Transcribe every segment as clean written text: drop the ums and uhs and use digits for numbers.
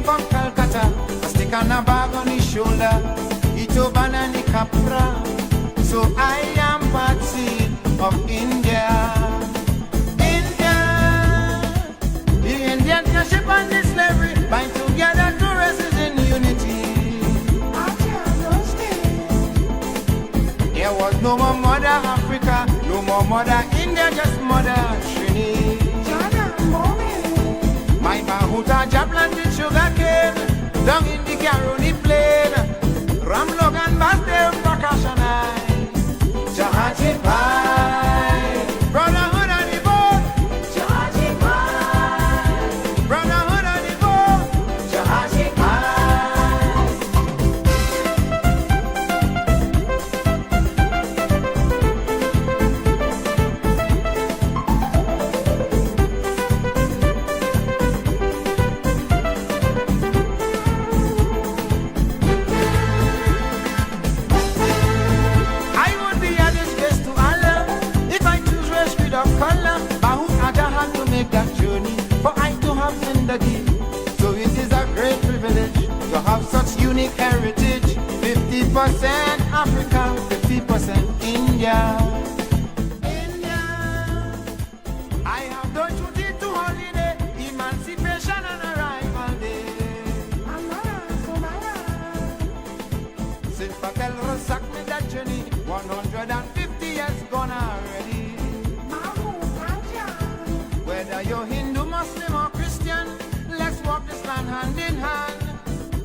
from Calcutta, a stick and a bag on his shoulder, Ito Banani Capra. So I am Patsy of India. India, the Indian can ship on this slavery, bind together two races in unity. There was no more Mother Africa, no more Mother India, just Mother Trini. My Mahuta Japlanted sugar cane, down in the Caroni plain, Ram Logan Bastel Prakashanai, Jahaji Pai, Brotherhood of the Boat, Jahaji Pai, Brotherhood of the Boat, Jahaji So it is a great privilege to have such unique heritage. 50% Africa, 50% India. India, I have done duty to holiday, emancipation and arrival day. Since Patel ransacked me that journey, 150 years gone already. Whether you're Hindu, Muslim or Christian, let's walk this land hand in hand.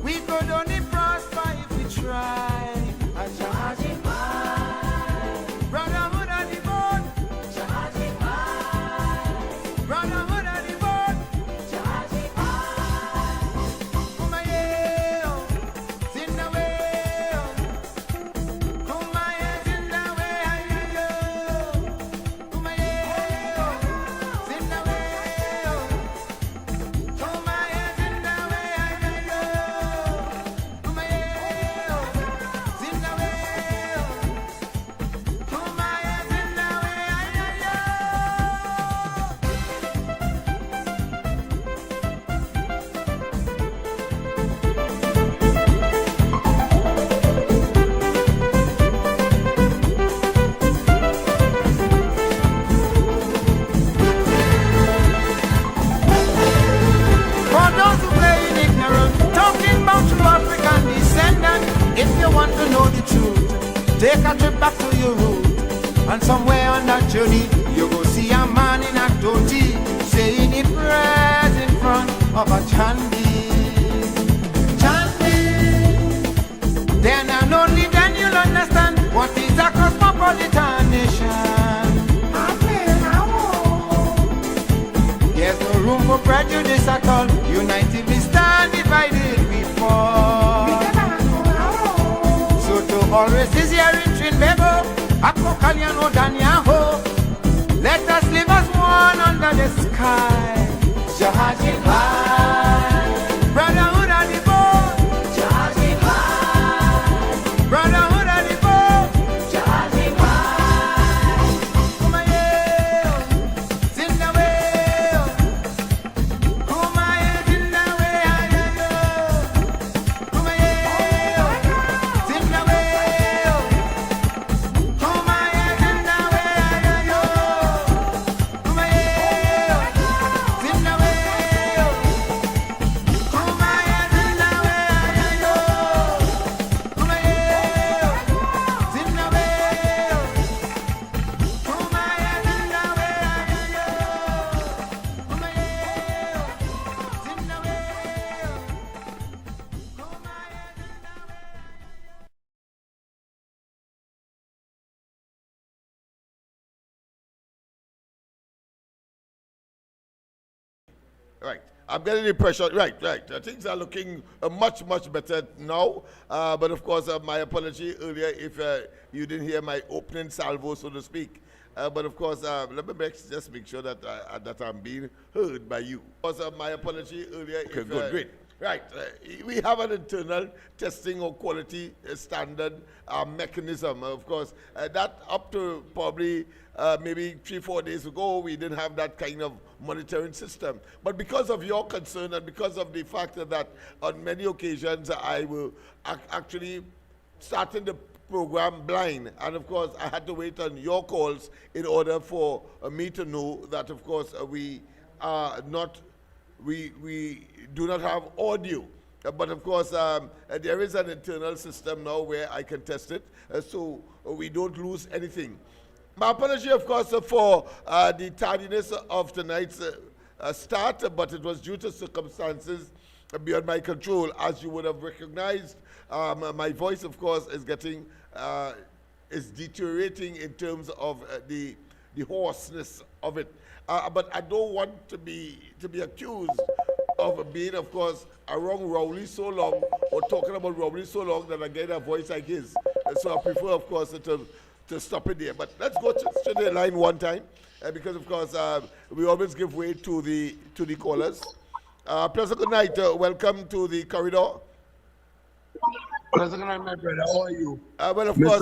We could only prosper if we try. Jahaji Pai, Brotherhood of the Boat, Jahaji Pai, Brotherhood of the Boat, Jahaji Pai. Kumaye, Zindawe, Kumaye, Zindawe, Kumaye, Zindawe. If you want to know the truth, take a trip back to your root. And somewhere on that journey, you go see a man in a dhoti saying he prayers in front of a chandi. Chandi. Then and only then you'll understand what is a cosmopolitan nation. There's no room for prejudice at all. United we stand, divided we fall. Always is here in Trinbago, Akokaliano Danyaho. Let us live as one under the sky. Jahaji Pai, Brotherhood of the Boat, Jahaji Pai, Brotherhood of the Boat, Jahaji Pai. Kumaye, Zindawe, Kumaye, Zindawe, Kumaye, Zindawe. Right. I'm getting the impression. Right. Things are looking much better now. But of course, my apology earlier if you didn't hear my opening salvo, so to speak. But of course, let me just make sure that that I'm being heard by you. Of course, my apology earlier. Okay, good, great. Right. We have an internal testing or quality standard mechanism. Of course, that up to probably maybe 3, 4 days ago, we didn't have that kind of monitoring system. But because of your concern and because of the fact that on many occasions I will actually starting the program blind, and of course I had to wait on your calls in order for me to know that of course we are not we do not have audio. But of course, there is an internal system now where I can test it, so we don't lose anything. My apology, of course, for the tardiness of tonight's start, but it was due to circumstances beyond my control. As you would have recognized, my voice, of course, is getting is deteriorating in terms of the hoarseness of it. But I don't want to be accused of being, of course, around Rowley so long or talking about Rowley so long that I get a voice like his. So I prefer, of course, to stop it there. But let's go to the line one time because, of course, we always give way to the callers. Pleasant good night. Welcome to the corridor. Pleasant good night, my brother. How are you? Well, of course,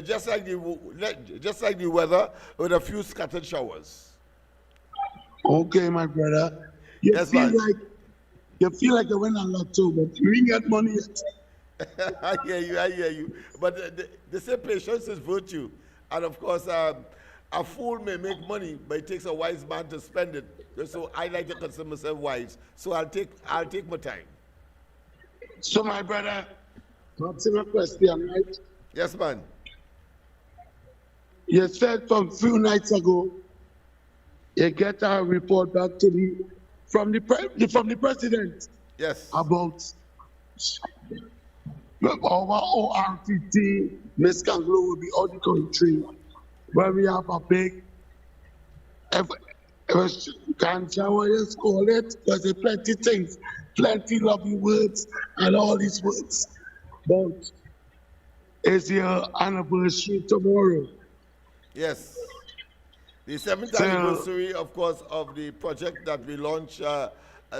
just like the weather, with a few scattered showers. Okay, my brother. You feel like you win a lot too, but you didn't get money yet. I hear you. But they say patience is virtue, and of course, a fool may make money, but it takes a wise man to spend it. So I like to consider myself wise. So I'll take my time. So, my brother, what's your question, right? Yes, man. You said from few nights ago, you get a report back to from the president. Yes. About our ORTT, Miss Kanglo will be out the country, where we have a big, can't shower, just call it, because there's plenty things, plenty lovely words and all these words. But it's your anniversary tomorrow. Yes. The 7th anniversary, of course, of the project that we launched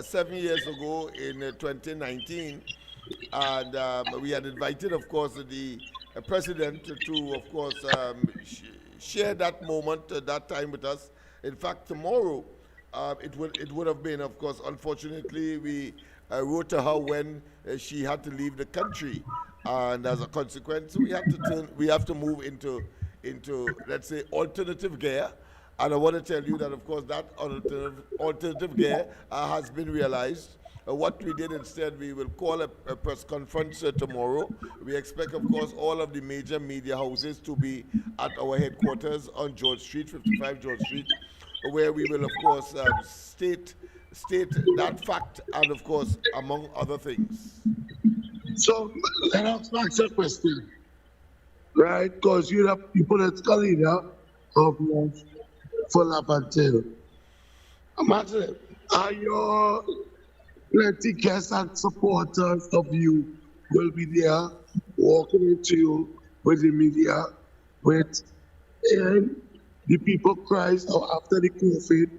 7 years ago in 2019. And we had invited, of course, the president to, of course, share that moment, that time with us. In fact, tomorrow, it would have been, of course, unfortunately, we wrote to her when she had to leave the country. And as a consequence, we have to move into let's say, alternative gear. And I want to tell you that, of course, that alternative gear has been realized. What we did instead, we will call a press conference tomorrow. We expect, of course, all of the major media houses to be at our headquarters on George Street, 55 George Street, where we will, of course, state that fact and, of course, among other things. So, Lennox, ask a question, right? Because you're the political leader of love for Labantel. Imagine, are your plenty guests and supporters of you will be there walking into you with the media, with the people cries after the COVID,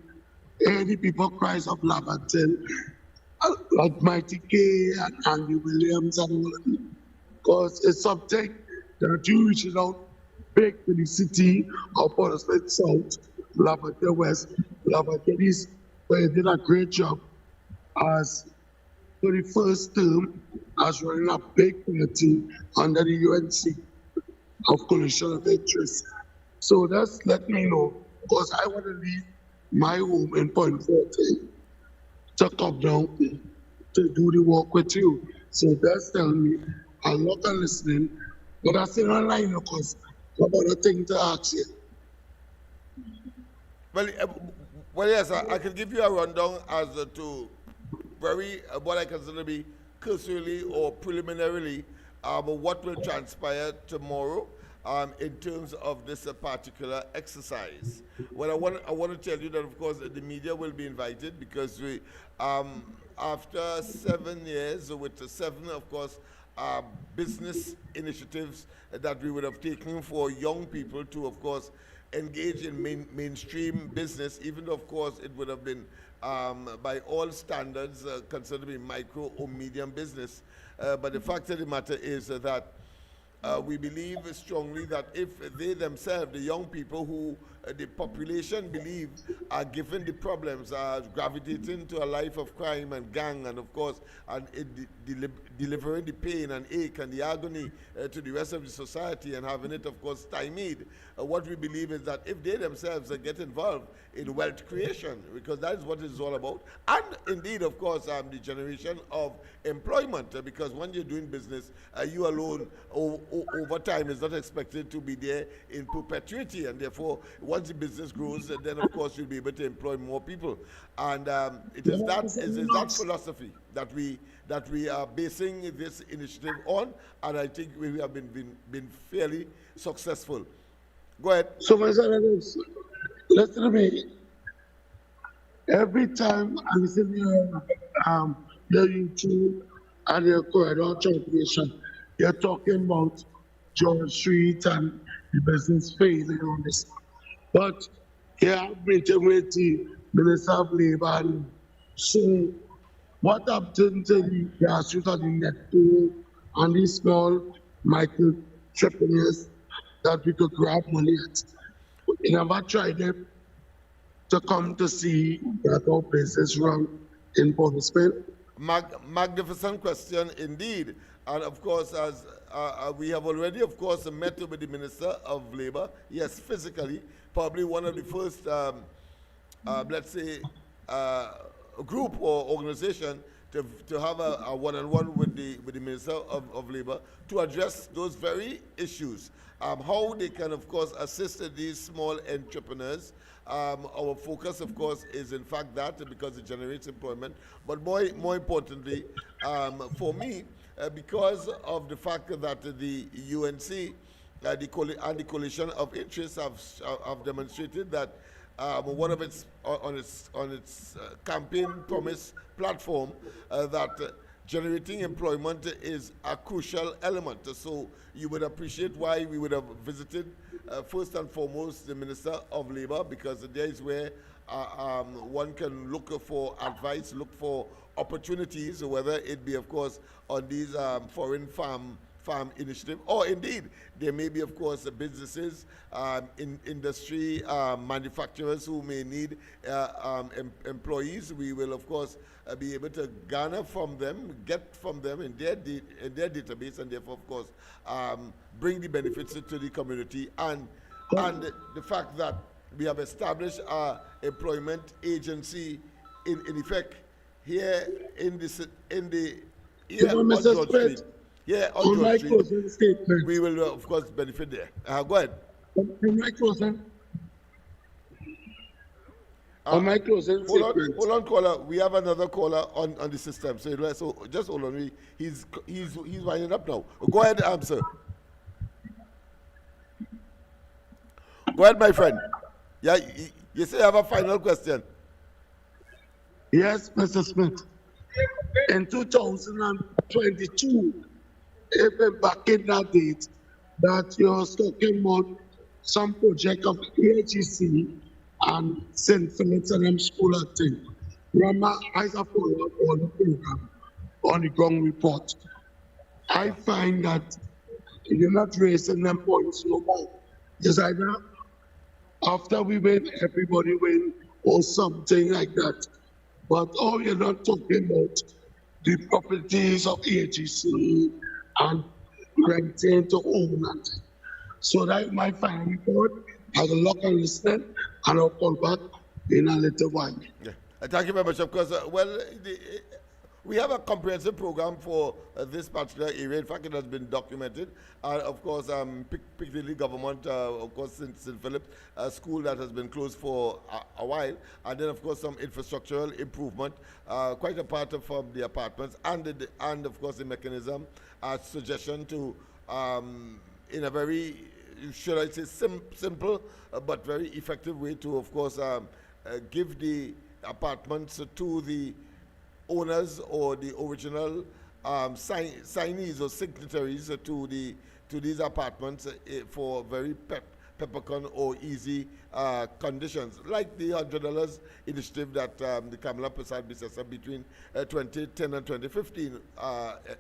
and the people cries of Labantel, like Mighty K and Andy Williams and all of them. Because it's something that you reach out big to the city of Port South, Labantel West, Labantel East, where you did a great job as for the first term as running a big party under the UNC of Coalition of Interest. So that's let me know, because I want to leave my home in Point 14 to come down to do the work with you. So that's telling me I'm not listening, but I still online because I've got a thing to ask you. Well, yes, I can give you a rundown as to very what I consider to be cursorily or preliminarily what will transpire tomorrow in terms of this particular exercise. Well, I want to tell you that, of course, the media will be invited because we, after 7 years, with the 7, of course, business initiatives that we would have taken for young people to, of course, engage in mainstream business, even though, of course, it would have been by all standards considered to be micro or medium business. But the fact of the matter is that we believe strongly that if they themselves, the young people who the population believe are given the problems, are gravitating to a life of crime and gang, and of course, and delivering the pain and ache and the agony to the rest of the society and having it, of course, stymied. What we believe is that if they themselves get involved in wealth creation, because that is what it's all about, and indeed, of course, the generation of employment, because when you're doing business, you alone over time is not expected to be there in perpetuity, and therefore, once the business grows, then of course you'll be able to employ more people, and it is that philosophy that we are basing this initiative on, and I think we have been fairly successful. Go ahead. So, Mr. Lennox, listen to me. Every time I listen to your YouTube and your corridor translation, you're talking about George Street and the business failing on this. But you have meeting with the Minister of Labour. And so, what happened to the grassroots of the network and these small micro entrepreneurs that we could grab money at? You never tried them to come to see that our business run in Portisville? Magnificent question indeed. And of course, as we have already, of course, met with the Minister of Labour, yes, physically, probably one of the first, let's say, group or organization to have a one-on-one with the Minister of Labour to address those very issues. How they can, of course, assist these small entrepreneurs. Our focus, of course, is in fact that because it generates employment. But more importantly, for me, because of the fact that the UNC and the coalition of interests have demonstrated that one of its on its campaign promise platform that generating employment is a crucial element. So you would appreciate why we would have visited first and foremost the Minister of Labour, because there is where one can look for advice, look for opportunities, whether it be, of course, on these foreign farm initiative, or indeed there may be, of course, businesses, in industry, manufacturers who may need employees. We will, of course, be able to garner from them, get from them in their database, and therefore, of course, bring the benefits to the community. And the fact that we have established our employment agency in effect here on George Street. Yeah, on George Street, statement, we will, of course, benefit there. Go ahead. On my closing statement. Hold on, caller. We have another caller on the system. So just hold on. He's winding up now. Go ahead, answer. Go ahead, my friend. Yeah, you say you have a final question. Yes, Mr. Smith. In 2022, even back in that date, that you're talking about some project of AGC and St. Philip's and them school thing. Remember, I follow up on the program, on the ground report. I find that you're not raising them points no more. It's either after we win, everybody win, or something like that. But you're not talking about the properties of AGC and renting to own and thing. So that my final report. I will look and listen, and I'll call back in a little while. Yeah. Thank you very much. Of course, we have a comprehensive program for this particular area. In fact, it has been documented. Of course, Piccadilly government, of course, St. Philip's school that has been closed for a while, and then, of course, some infrastructural improvement, quite apart from the apartments, and of course, the mechanism, suggestion to, in a very, should I say, simple but very effective way to, of course, give the apartments to the owners or the original signees or signatories to these apartments for very peppercorn or easy conditions, like the $100 initiative that the Kamala Prasad Bisesa between 2010 and 2015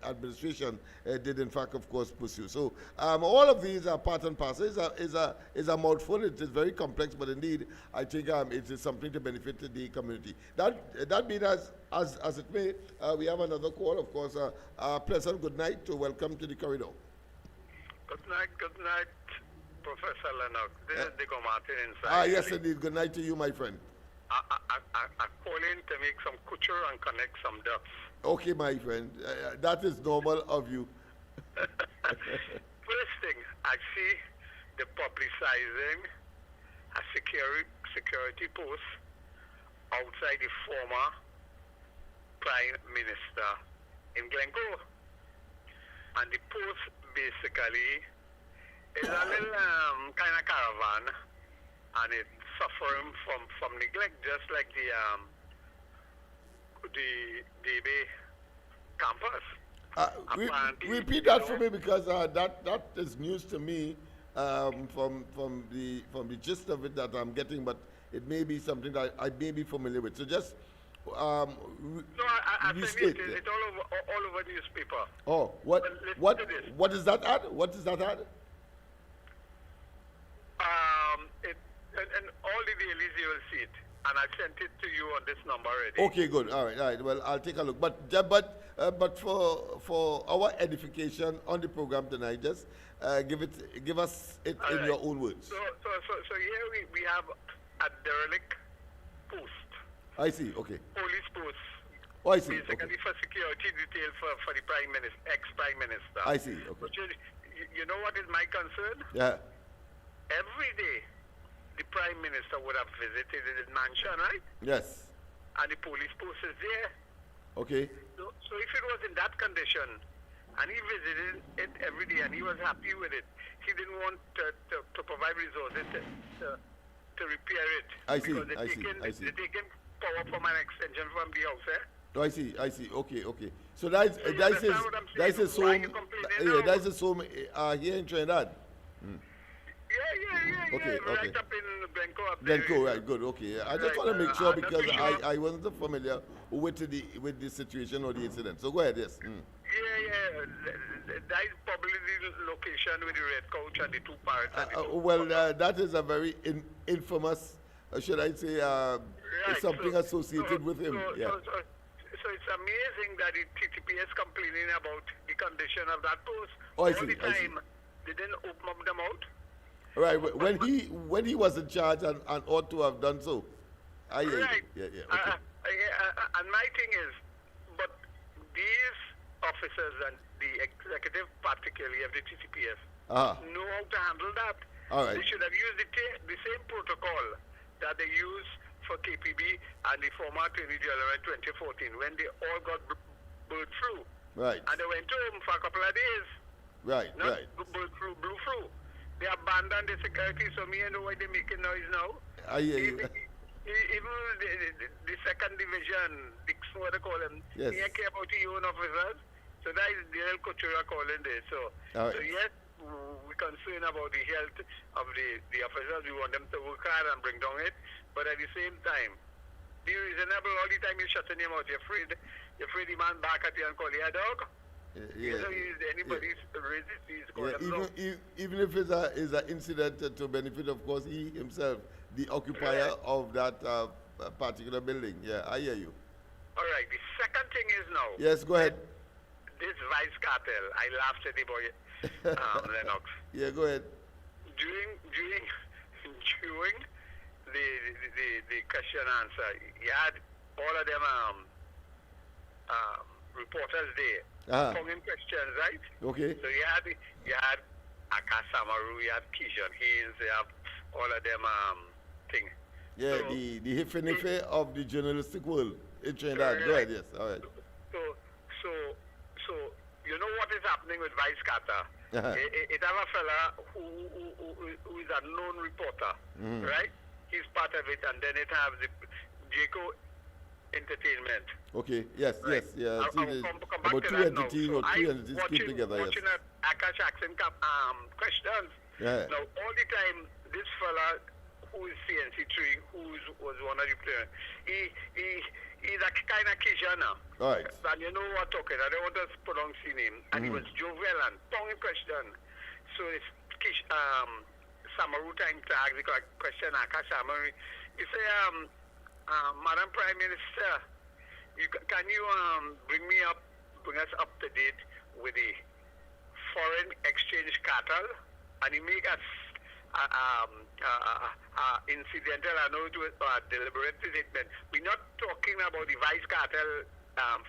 administration did, in fact, of course, pursue. So all of these are part and parcel. Is a mouthful. It is very complex, but indeed, I think it is something to benefit the community. That being as it may, we have another call, of course. Pleasant good night to welcome to the corridor. Good night, Professor Lennox. This is Diego Martin inside. Yes, indeed. Good night to you, my friend. I'm calling to make some couture and connect some ducks. Okay, my friend. That is normal of you. First thing, I see the publicizing a security post outside the former Prime Minister in Glencoe. And the post basically is a little kind of caravan, and it's suffering from neglect, just like the DB campus. Repeat that for me, because that is news to me from the gist of it that I'm getting, but it may be something that I may be familiar with. So just I restate think it's all over the newspaper. Oh, what is that ad? What is that ad? And all the dailies you will see it, and I sent it to you on this number already. Okay, good. All right. Well, I'll take a look. But for our edification on the program tonight, just give us it in your own words. So here we have a derelict post. I see. Okay. Police post. Oh, I see. Basically Okay. for security detail for the Prime Minister, ex-Prime Minister. I see. Okay. But you know what is my concern? Yeah. Every day, the Prime Minister would have visited his mansion, right? Yes. And the police post is there. Okay. So if it was in that condition, and he visited it every day, and he was happy with it, he didn't want to provide resources to repair it. I see. Because they're taking power from an extension from the house, eh? Oh, I see. Okay. So that's his home. Yeah, that's his home here in Trinidad. Yeah. Okay. Right up in Glencoe. Glencoe, right? Good. Okay. I just want to make sure, because I wasn't familiar with the situation or the incident. So go ahead. Yes. Yeah. That is probably the location with the red couch and the two parrots. That is a very infamous, should I say, something associated with him. So it's amazing that the TTP is complaining about the condition of that post. Oh, I see. All the time, they didn't open up them out. Right. When he was in charge and ought to have done so. Right. Yeah. Okay. And my thing is, but these officers and the executive, particularly of the TTPS, know how to handle that. All right. They should have used the same protocol that they used for KPB and the former Attorney General in 2014, when they all got bird flu. Right. And they went home for a couple of days. Right. Bird flu, blue flu. They abandoned the security, so me and know why they're making noise now. I hear you. Even the second division, Dixon, what they call them, yes. They care about the own officers. So that is the real cultural calling there. So yes, we're concerned about the health of the officers. We want them to work hard and bring down it. But at the same time, be reasonable. All the time you're shutting him out. You're afraid the man back at you and call you a dog. Even if it's an incident to benefit, of course, he himself, the occupier of that particular building. Yeah, I hear you. All right. The second thing is now. Yes, go ahead. This vice cartel. I laughed at the boy, Lennox. Yeah, go ahead. During the question and answer, you had all of them reporters there. Coming questions, right? Okay. So you had Akasamaru, you had Kishan Haynes, you have all of them thing. Yeah, so, the hife of the journalistic world in Trinidad. Go ahead, yes. All right. So you know what is happening with Vice Carter? It have a fella who is a known reporter, right? He's part of it, and then it has the Jaco Entertainment. Okay, yes, Right. yes, yeah. I will come back about to two that now. entities So or three I entities keep together, watching yes. Akash Jackson questions. Yeah. Now, all the time, this fella who is CNC3, was one of the players, he's a kind of Kijana. All right. And you know what I'm talking, I don't want to pronounce his name. And he was jovial and tongue in question. So it's Samaru time tag, the question Akash Samaru. He say, Madam Prime Minister, can you bring us up to date with the foreign exchange cartel? And he make us incidental, I know it was a deliberate statement. We're not talking about the vice cartel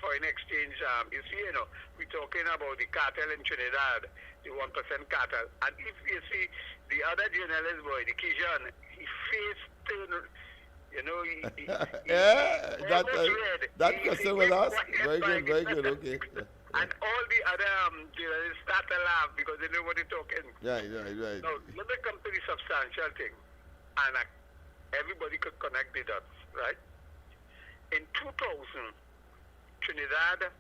foreign exchange issue, you know. We're talking about the cartel in Trinidad, the 1% cartel. And if you see the other journalist boy, the Kijan, he face turned, you know, Yeah, that He question went was asked. quiet Very good, okay. Yeah. And all the other journalists start to laugh because they know what they're talking. Right. Now, let me come to the substantial thing. And everybody could connect the dots, right? In 2000, Trinidad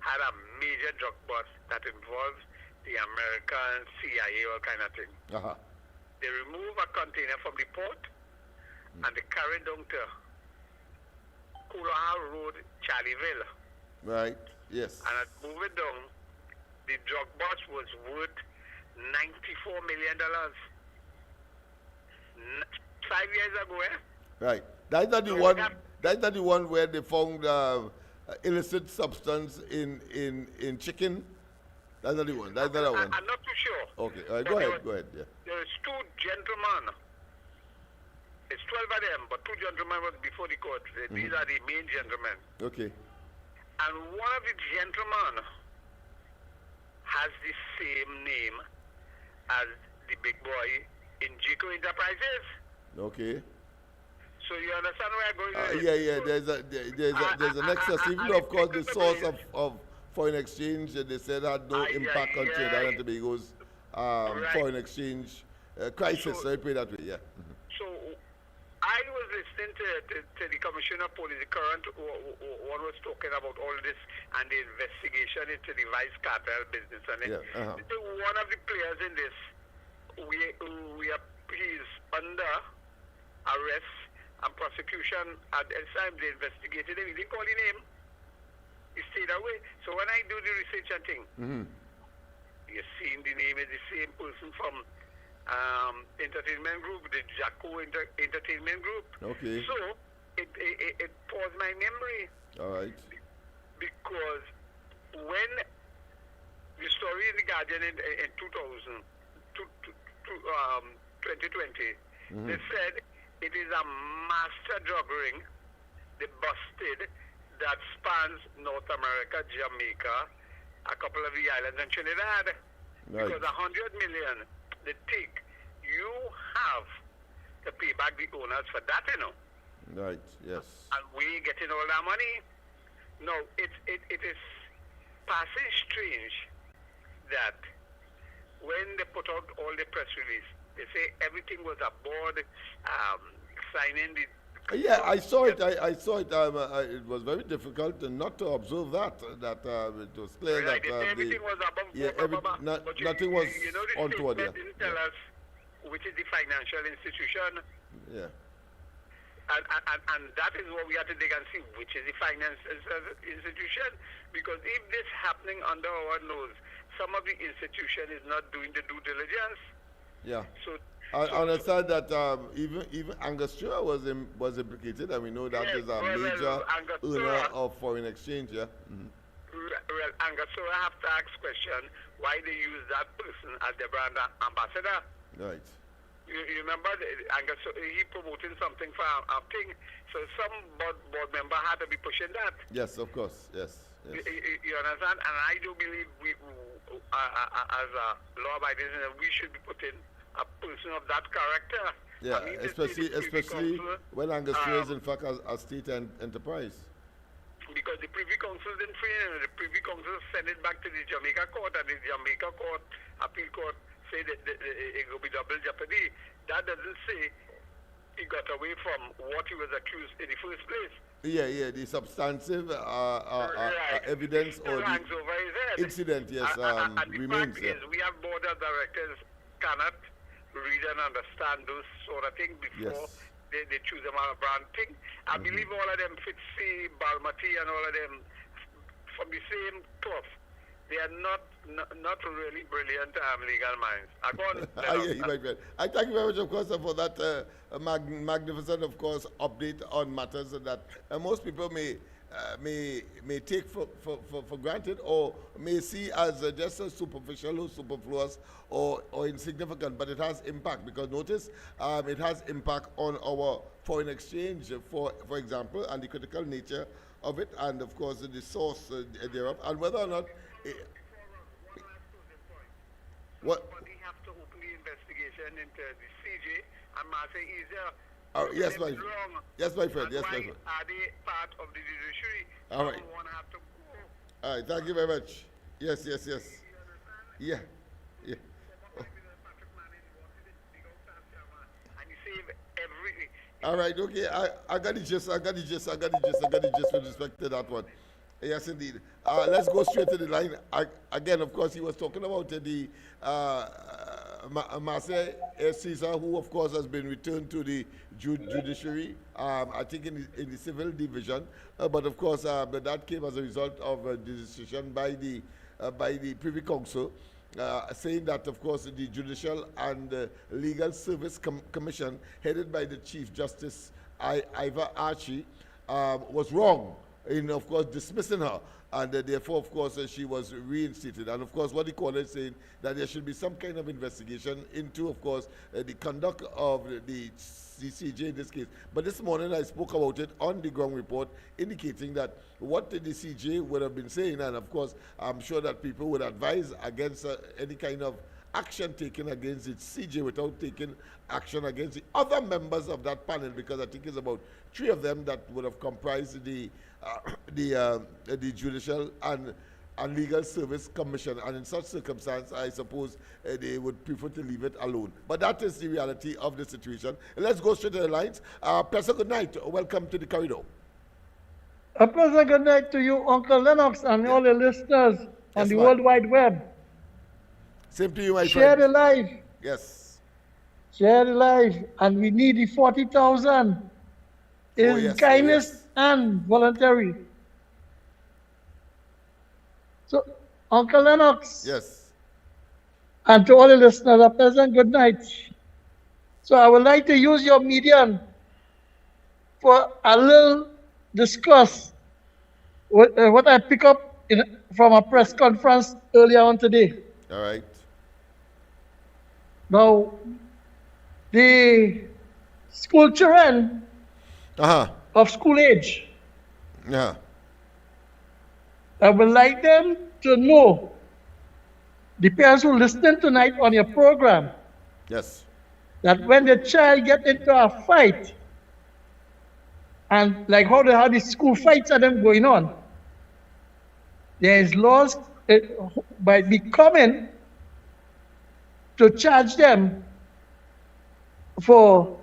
had a major drug bust that involved the American CIA, all kind of thing. Uh-huh. They remove a container from the port and they carry down to Kulaha Road, Charlieville. Right, yes. And at moving down, the drug bust was worth $94 million. 5 years ago, Right. That's not the one where they found illicit substance in chicken. That's not the one. That's not that one. I'm not too sure. Okay. All right, go ahead. Yeah. There's two gentlemen. It's 12 of them, but two gentlemen was before the court. These are the main gentlemen. Okay. And one of the gentlemen has the same name as the big boy in Jico Enterprises. Okay. So you understand where I'm going with it? Yeah. There's an excess. Even though, of course, the source of foreign exchange, they said had no impact on Trinidad and Tobago's foreign exchange crisis. So I put it that way. Yeah. So I was listening to the Commissioner of Police, the current one was talking about all this and the investigation into the vice cartel business. And one of the players in this, he's under arrest and prosecution. At the time they investigated him, he didn't call his name. He stayed away. So when I do the research and thing, you're seeing the name is the same person from entertainment group, the Jaco Entertainment Group. Okay. So it paused my memory. All right. Because when the story in the Guardian in 2020, they said it is a master drug ring. They busted that spans North America, Jamaica, a couple of the islands, and Trinidad. Right. Because 100 million they take, you have to pay back the owners for that, you know. Right. Yes. And we getting all that money. No, it is passing strange that when they put out all the press release, they say everything was aboard, signing the. Yeah, I saw it. I saw it. It was very difficult not to observe that. It was clear Right, that everything was above board, but nothing was you know, the untoward. Yeah. didn't tell us which is the financial institution. Yeah. And that is what we have to dig and see, which is the finance institution. Because if this happening under our nose, some of the institution is not doing the due diligence. Yeah. So I understand that even Angostura was implicated, and we know that is a major owner of foreign exchange. Yeah. Well, Angostura have to ask question why they use that person as their brand ambassador. Right. You remember he promoting something for a thing, so some board member had to be pushing that. Yes, of course. Yes. You understand? And I do believe we, as a law-abiding citizen, we should be putting a person of that character. Yeah, I mean, especially when Angostura is in fact a state enterprise. Because the Privy Council didn't free him, the Privy Council sent it back to the Jamaica court, and the Jamaica court, appeal court, say that it will be double jeopardy. That doesn't say he got away from what he was accused in the first place. the substantive Right. evidence Still or the hangs over his head. incident, yes, And the remains. fact is, we have board of directors cannot read and understand those sort of things before Yes. they choose them on a brand thing. I believe all of them, Fitzy, Balmati, and all of them from the same cloth. They are not really brilliant legal minds. I go on. Yeah, you might be. I thank you very much, of course, for that magnificent, of course, update on matters that most people may take for granted or may see as just a superficial or superfluous or insignificant, but it has impact because notice it has impact on our foreign exchange, for example, and the critical nature of it, and of course the source thereof, and whether or not. What? Somebody have to open the investigation into the CJ and say, is there Yes, my wrong? yes, my friend. And Yes, why my friend. are they part of the judiciary? All right. Someone have to go. All right. Thank you very much. Yes. Yeah. Yeah. And you save everything. All right. Okay. I got the gist. I got the gist with respect to that one. Yes, indeed. Let's go straight to the line. Again, of course, he was talking about the Marseille Caesar, who, of course, has been returned to the judiciary, I think in the civil division. But, of course, that came as a result of the decision by the Privy Council, saying that, of course, the Judicial and Legal Service Commission, headed by the Chief Justice Ivor Archie, was wrong in, of course, dismissing her. And therefore, of course, she was reinstated. And, of course, what the court is saying that there should be some kind of investigation into, of course, the conduct of the CJ in this case. But this morning I spoke about it on the ground report, indicating that what the CJ would have been saying, and, of course, I'm sure that people would advise against any kind of action taken against the CJ without taking action against the other members of that panel, because I think it's about 3 of them that would have comprised the Judicial and Legal Service Commission, and in such circumstance, I suppose they would prefer to leave it alone. But that is the reality of the situation. Let's go straight to the lines. Professor, good night. Welcome to the corridor. A pleasant good night to you, Uncle Lennox, and all the listeners on the ma'am. World Wide Web. Same to you, my Share friend. the life. Yes. Share the life. And we need the 40,000 in yes, kindness and voluntary. So, Uncle Lennox, Yes. and to all the listeners, a pleasant good night. So I would like to use your medium for a little discuss what I pick up from a press conference earlier on today. All right. Now, the school children of school age, Yeah. I would like them to know, the parents who listen tonight on your program, Yes. that when the child get into a fight, and like how they have these school fights are them going on, there is laws by becoming to charge them for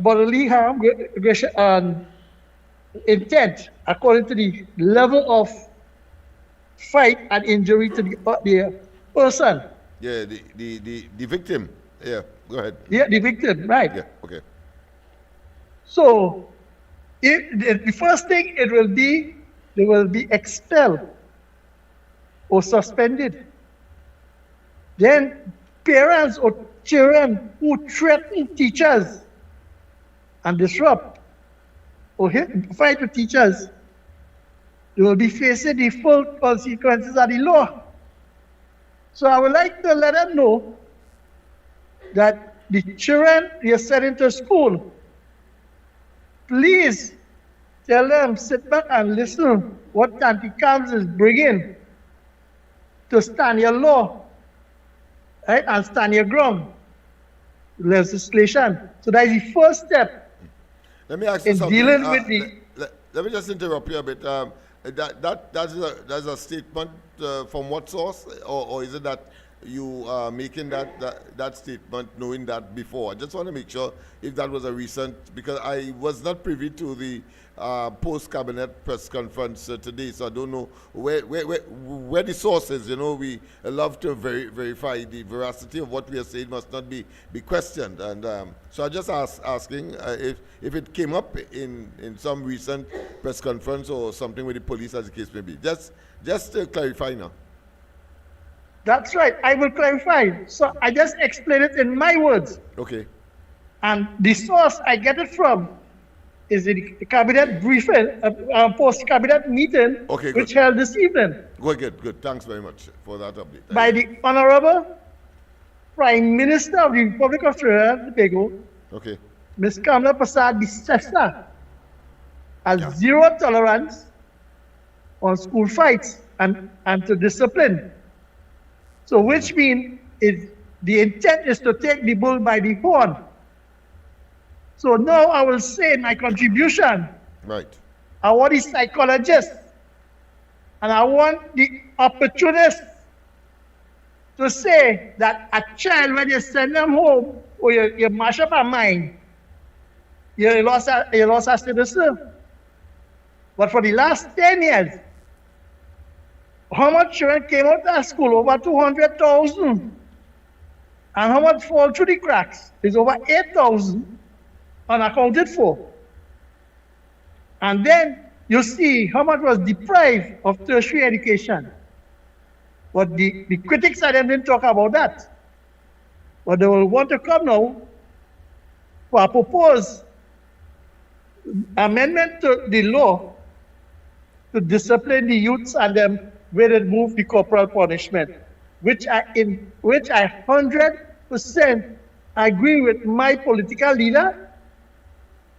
bodily harm and intent according to the level of fight and injury to the person. Yeah, the victim. Yeah, go ahead. Yeah, the victim, right. Yeah, okay. So, the first thing it will be, they will be expelled or suspended. Then parents or children who threaten teachers and disrupt or fight with teachers, they will be facing the full consequences of the law. So I would like to let them know that the children you're sending to school, please tell them, sit back and listen what Auntie Cams is bringing to stand your law, right, and stand your ground, legislation. So that is the first step. Let me ask you in something. dealing with the. Let me just interrupt you a bit. That's a statement from what source, or is it that you making that statement, knowing that before. I just want to make sure if that was a recent, because I was not privy to the post-cabinet press conference today, so I don't know where the source is. You know, we love to verify the veracity of what we are saying must not be questioned. And so I just asking if it came up in some recent press conference or something with the police, as the case may be. Just to clarify now. That's right. I will clarify. So I just explained it in my words. Okay. And the source I get it from is the cabinet briefing, post-cabinet meeting, okay, which held this evening. Good. Thanks very much for that update. By the Honorable Prime Minister of the Republic of Trinidad and Tobago, okay, Ms. Kamala Prasad Bissessa, has zero tolerance on school fights and to discipline. So which means the intent is to take the bull by the horn. So now I will say my contribution. Right. I want the psychologists and I want the opportunists to say that a child, when you send them home or you mash up a mind, you lost a citizen. But for the last 10 years, how much children came out of school? Over 200,000. And how much fall through the cracks? It's over 8,000 unaccounted for. And then you see how much was deprived of tertiary education. But the critics didn't talk about that. But they will want to come now for a proposed amendment to the law to discipline the youths and them where they move the corporal punishment, which I 100% agree with my political leader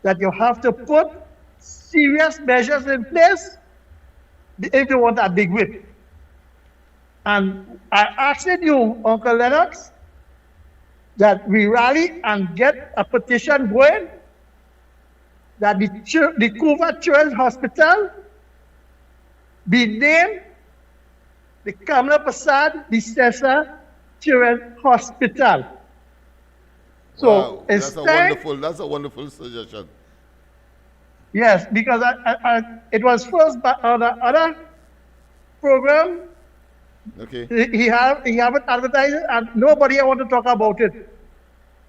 that you have to put serious measures in place if you want a big whip. And I asked you, Uncle Lennox, that we rally and get a petition going that the Couva Children's Hospital be named the Kamala Prasad Bissessa Children's Hospital. So wow, it's that's a wonderful suggestion. Yes, because it was first on the other program. Okay. He haven't advertised it, and nobody want to talk about it.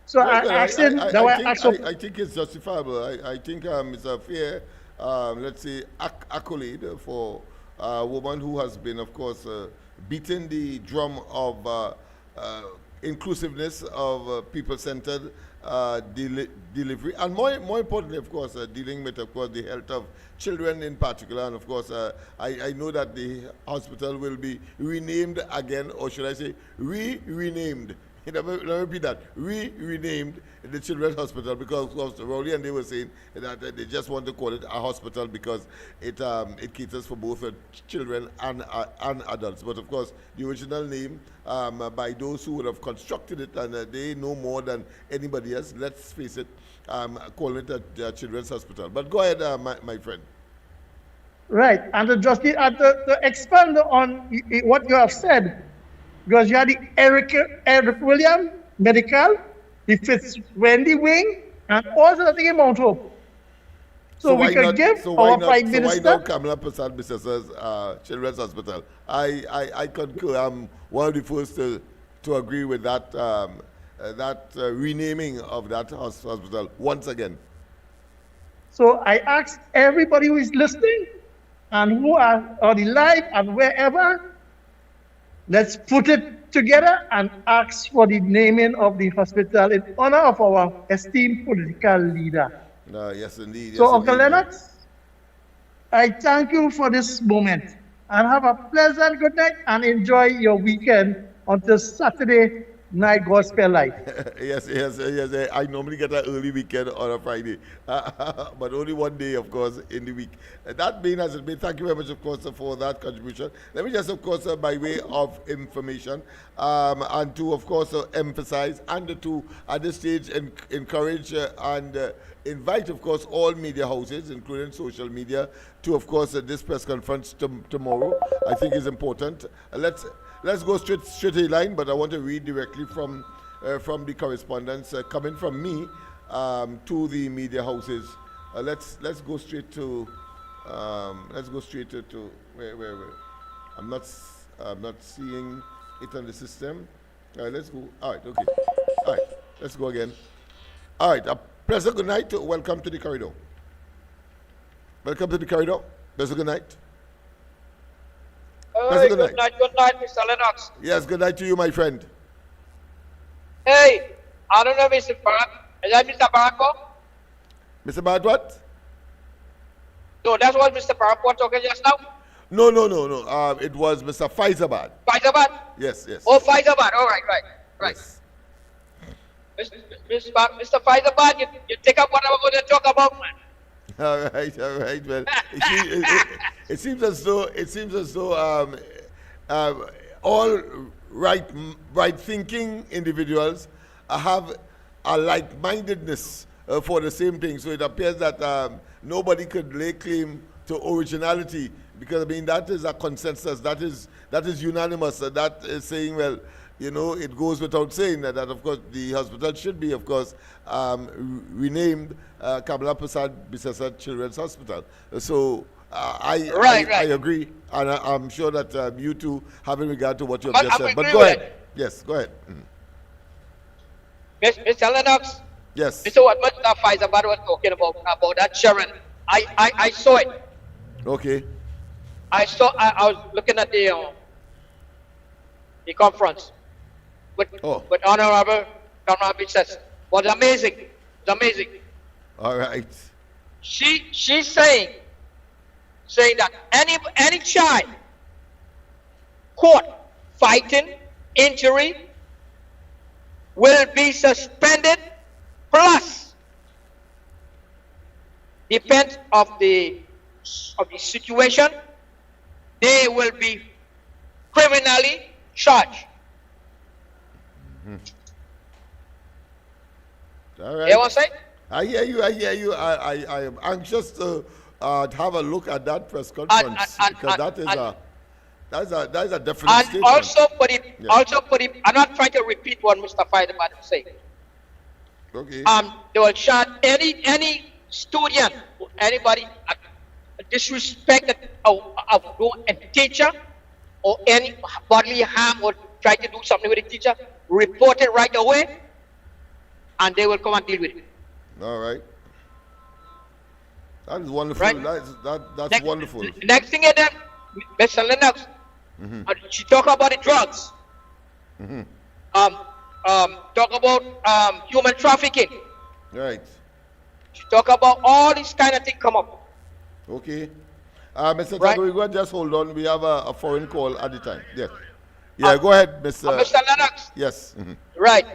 So I asked him. I think it's justifiable. I think it's a fair, let's say, accolade for a woman who has been, of course, beating the drum of inclusiveness of people-centered delivery, and more importantly, of course, dealing with, of course, the health of children in particular. And of course, I know that the hospital will be renamed again, or should I say, renamed. Let me repeat that. Renamed the Children's Hospital, because Rowley and they were saying that they just want to call it a hospital because it caters for both children and adults. But of course, the original name by those who would have constructed it, and they know more than anybody else, let's face it, calling it a Children's Hospital. But go ahead, my friend. Right, and to expand on what you have said, because you had the Eric William Medical, the Fitzwendy Wing, and also the thing in Mount Hope. So we can give our Prime Minister. So why not Kamala Prasad Bissessa's Children's Hospital? I concur. I'm one of the first to agree with that renaming of that hospital once again. So I ask everybody who is listening and who are on the live and wherever, let's put it together and ask for the naming of the hospital in honor of our esteemed political leader. Yes, indeed. So, Uncle Lennox, I thank you for this moment and have a pleasant good night and enjoy your weekend until Saturday night gospel life. Yes. I normally get an early weekend on a Friday, but only one day, of course, in the week. That being as it may, thank you very much, of course, for that contribution. Let me just, of course, by way of information, and to, of course, emphasize and to, at this stage, encourage and invite, of course, all media houses, including social media, to, of course, this press conference tomorrow. I think is important. let's go straight a line, but I want to read directly from the correspondence coming from me to the media houses. Let's go straight to where I'm not seeing it on the system. All right, let's go. All right, okay. All right, let's go again. All right, President, good night. Welcome to the corridor. Welcome to the corridor. President, good night. Hey, good night, Mr. Lennox. Yes, good night to you, my friend. Hey, I don't know, Mr. Barak. Is that Mr. Barako? Mr. Bad, what? No, that's what Mr. Barak was talking just now. No. It was Mr. Faizabad. Faizabad? Yes. Oh, Faizabad. All right. Yes. Mr. Faizabad, you take up what I'm going to talk about, man. All right. Well, it seems as though all right thinking individuals have a like-mindedness for the same thing. So it appears that nobody could lay claim to originality, because I mean that is a consensus, that is unanimous. That is saying, well, you know, it goes without saying that of course the hospital should be, of course, renamed Kamala Prasad Bisesar Children's Hospital. So I agree, and I'm sure that you two have in regard to what you have just said. But go ahead. Yes, go ahead. Mr. Lennox. Yes. Mr. What Mr. Faizabad was talking about that Sharon. I saw it. Okay. I was looking at the conference with Honorable Bisesar. Was amazing. It's amazing. All right. She's saying that any child caught fighting, injury, will be suspended, plus depends of the situation, they will be criminally charged. All right. You know what I'm saying? I hear you. I am anxious to have a look at that press conference, because that is a definite and statement. also for the, I'm not trying to repeat what Mr. Fireman was saying. Okay. They will charge any student, anybody disrespect a teacher or any bodily harm or try to do something with the teacher, report it right away, and they will come and deal with it. All right. That is wonderful. Right. That's wonderful. Next thing is that Mr. Lennox, she talk about the drugs. Talk about human trafficking. Right. She talk about all these kind of things come up. Okay. Mr. Right. Tagarigo, just hold on. We have a foreign call at the time. Yes. Yeah, go ahead, Mr. Mr. Lennox. Yes. Right.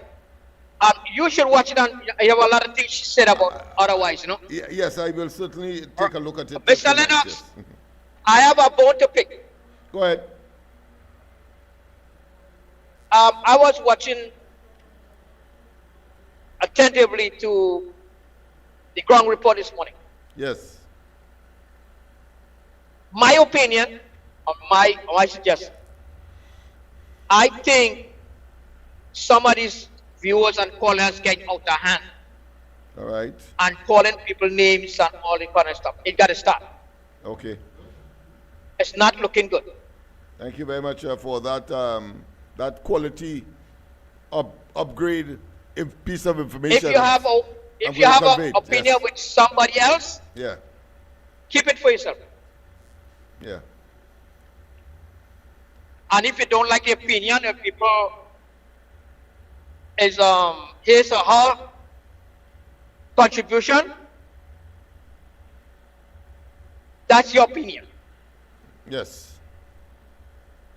You should watch it, and you have a lot of things she said about otherwise, you know. Yes, I will certainly take a look at it. Mr. Lennox, yes. I have a bone to pick. Go ahead. I was watching attentively to the ground report this morning. Yes. My opinion, or my suggestion, I think some of these viewers and callers getting out of hand. All right. And calling people names and all that kind of stuff. It got to stop. Okay. It's not looking good. Thank you very much for that that quality upgrade piece of information. If you have an opinion with somebody else, yeah, keep it for yourself. Yeah. And if you don't like the opinion of people, is his or her contribution, that's your opinion. Yes.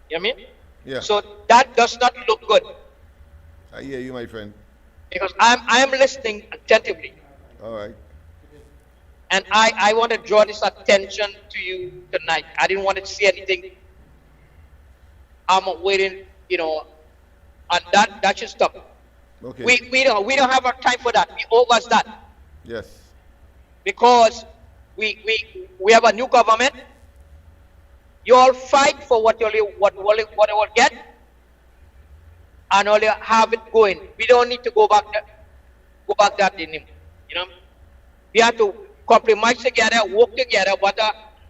You know what I mean? Yeah. So that does not look good. I hear you, my friend. Because I'm listening attentively. All right. And I want to draw this attention to you tonight. I didn't want to see anything. I'm waiting, you know, and that should stop. Okay. We don't have our time for that. We over that. Yes. Because we have a new government. You all fight for what you will get, and only have it going. We don't need to go back that in him. You know, we have to compromise together, work together. But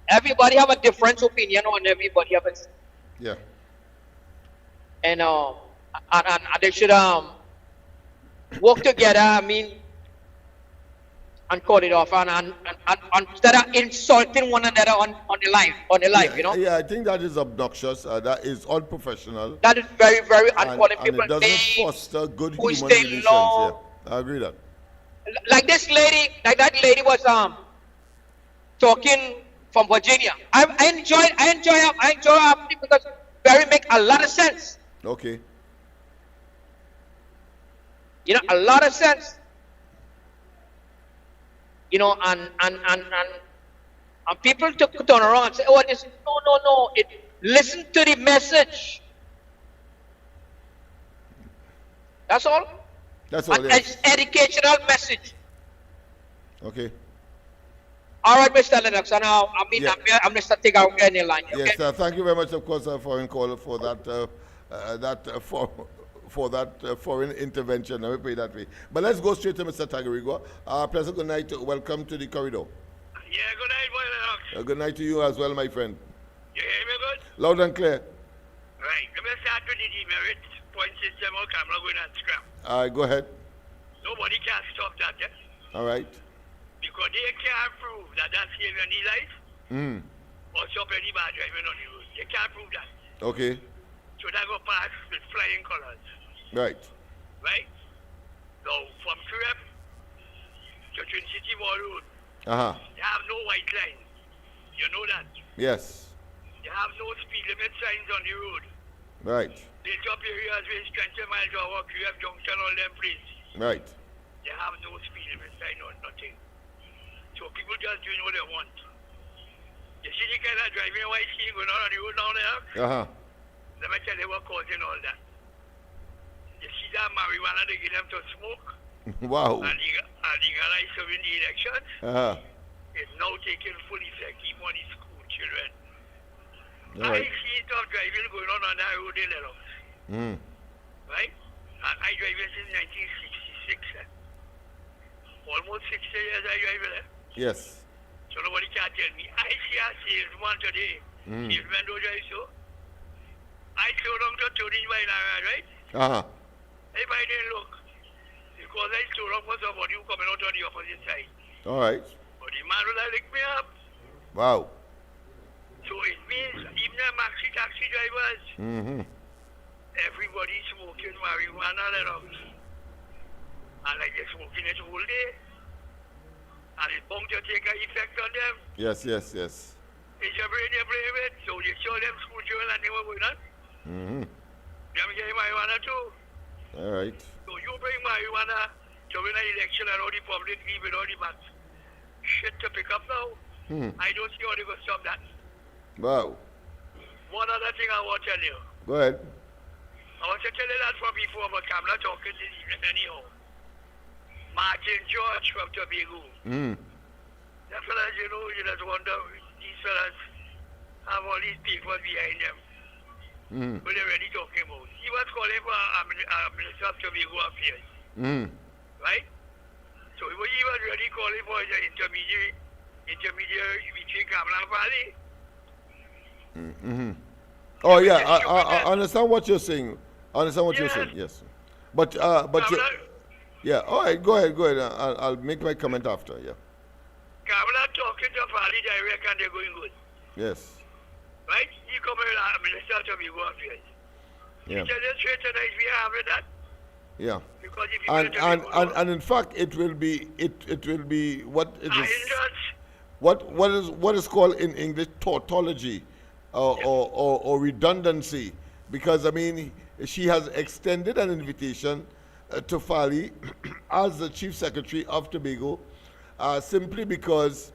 everybody have a different opinion on everybody have it. Yeah. And they should work together. I mean, and call it off, and instead of insulting one another on the live, Yeah, you know. yeah, I think that is obnoxious. That is unprofessional. That is very, very And uncalling people. it doesn't foster good who human stay relations. low. Yeah, I agree that. Like this lady, like that lady was talking from Virginia. I enjoy her because very make a lot of sense. Okay. You know, a lot of sense. You know, and people to turn around and say, oh, this, no. Listen to the message. That's all. That's all. An Yes. educational message. Okay. All right, Mr. Lennox, and I'm going to take out any line. Okay? Yes. Thank you very much, of course, for in call for that foreign intervention. Let me put it that way. But let's go straight to Mr. Tagarigo. Pleasant good night. Welcome to the corridor. Yeah, good night, boy Lennox. Good night to you as well, my friend. You hear me good? Loud and clear. Right, let me start with the demerit point system or camera going and scrap. Go ahead. Nobody can stop that, yeah? All right. Because they can't prove that saves any life or stop any bad driving on the road. They can't prove that. Okay. So that go pass with flying colors. Right. Right? Now, from Crep to Twin City Mall Road, they have no white line. You know that? Yes. They have no speed limit signs on the road. Right. They top areas with 20 miles per hour, Crep Junction, all them places. Right. They have no speed limit sign on nothing. So people just doing what they want. You see the kind of driving white ski going on the road down there? Let me tell you what causing all that. You see that marijuana they give them to smoke Wow. and legalize in the elections? It's now taking full effect even on the school children. I see tough driving going on that road in Lennox. Right? And I drive it since 1966. Almost 60 years I drive it. Yes. So nobody can tell me. I see a salesman today. Salesman don't drive so. I slow down to 30 miles an hour, right? If I didn't look, because I slow down for somebody who coming out on the opposite side. All right. But the man will lick me up. Wow. So it means even the maxi taxi drivers, everybody smoking marijuana Lennox. And like they're smoking it all day. And it's bound to take an effect on them. Yes. It's your brain you play with, so you show them school children and they were going on. Them get marijuana too. All right. So you bring marijuana to win an election and all the public leave with all the bad shit to pick up now. I don't see how they going to stop that. Wow. One other thing I want to tell you. Go ahead. I want to tell you that from before, but I'm not talking this evening anyhow. Martin George from Tobago. That fellas, you know, you just wonder, these fellas have all these people behind them. What they're really talking about. He was calling for a Minister of Tobago Affairs. Right? So he was really calling for the intermediary between Kamala Valley. Oh yeah, I understand what you're saying. Yes. But yeah. All right, go ahead. I'll make my comment after. Yeah. Kamala talking to Valley direct and they're going good. Yes. Right? He come here as Minister of Tobago Affairs. Yeah. He tell us straight tonight we have that. Yeah. Because if you And in fact, it will be what it is. Hindrance. What is called in English tautology, or redundancy, because I mean she has extended an invitation to Fali as the Chief Secretary of Tobago, simply because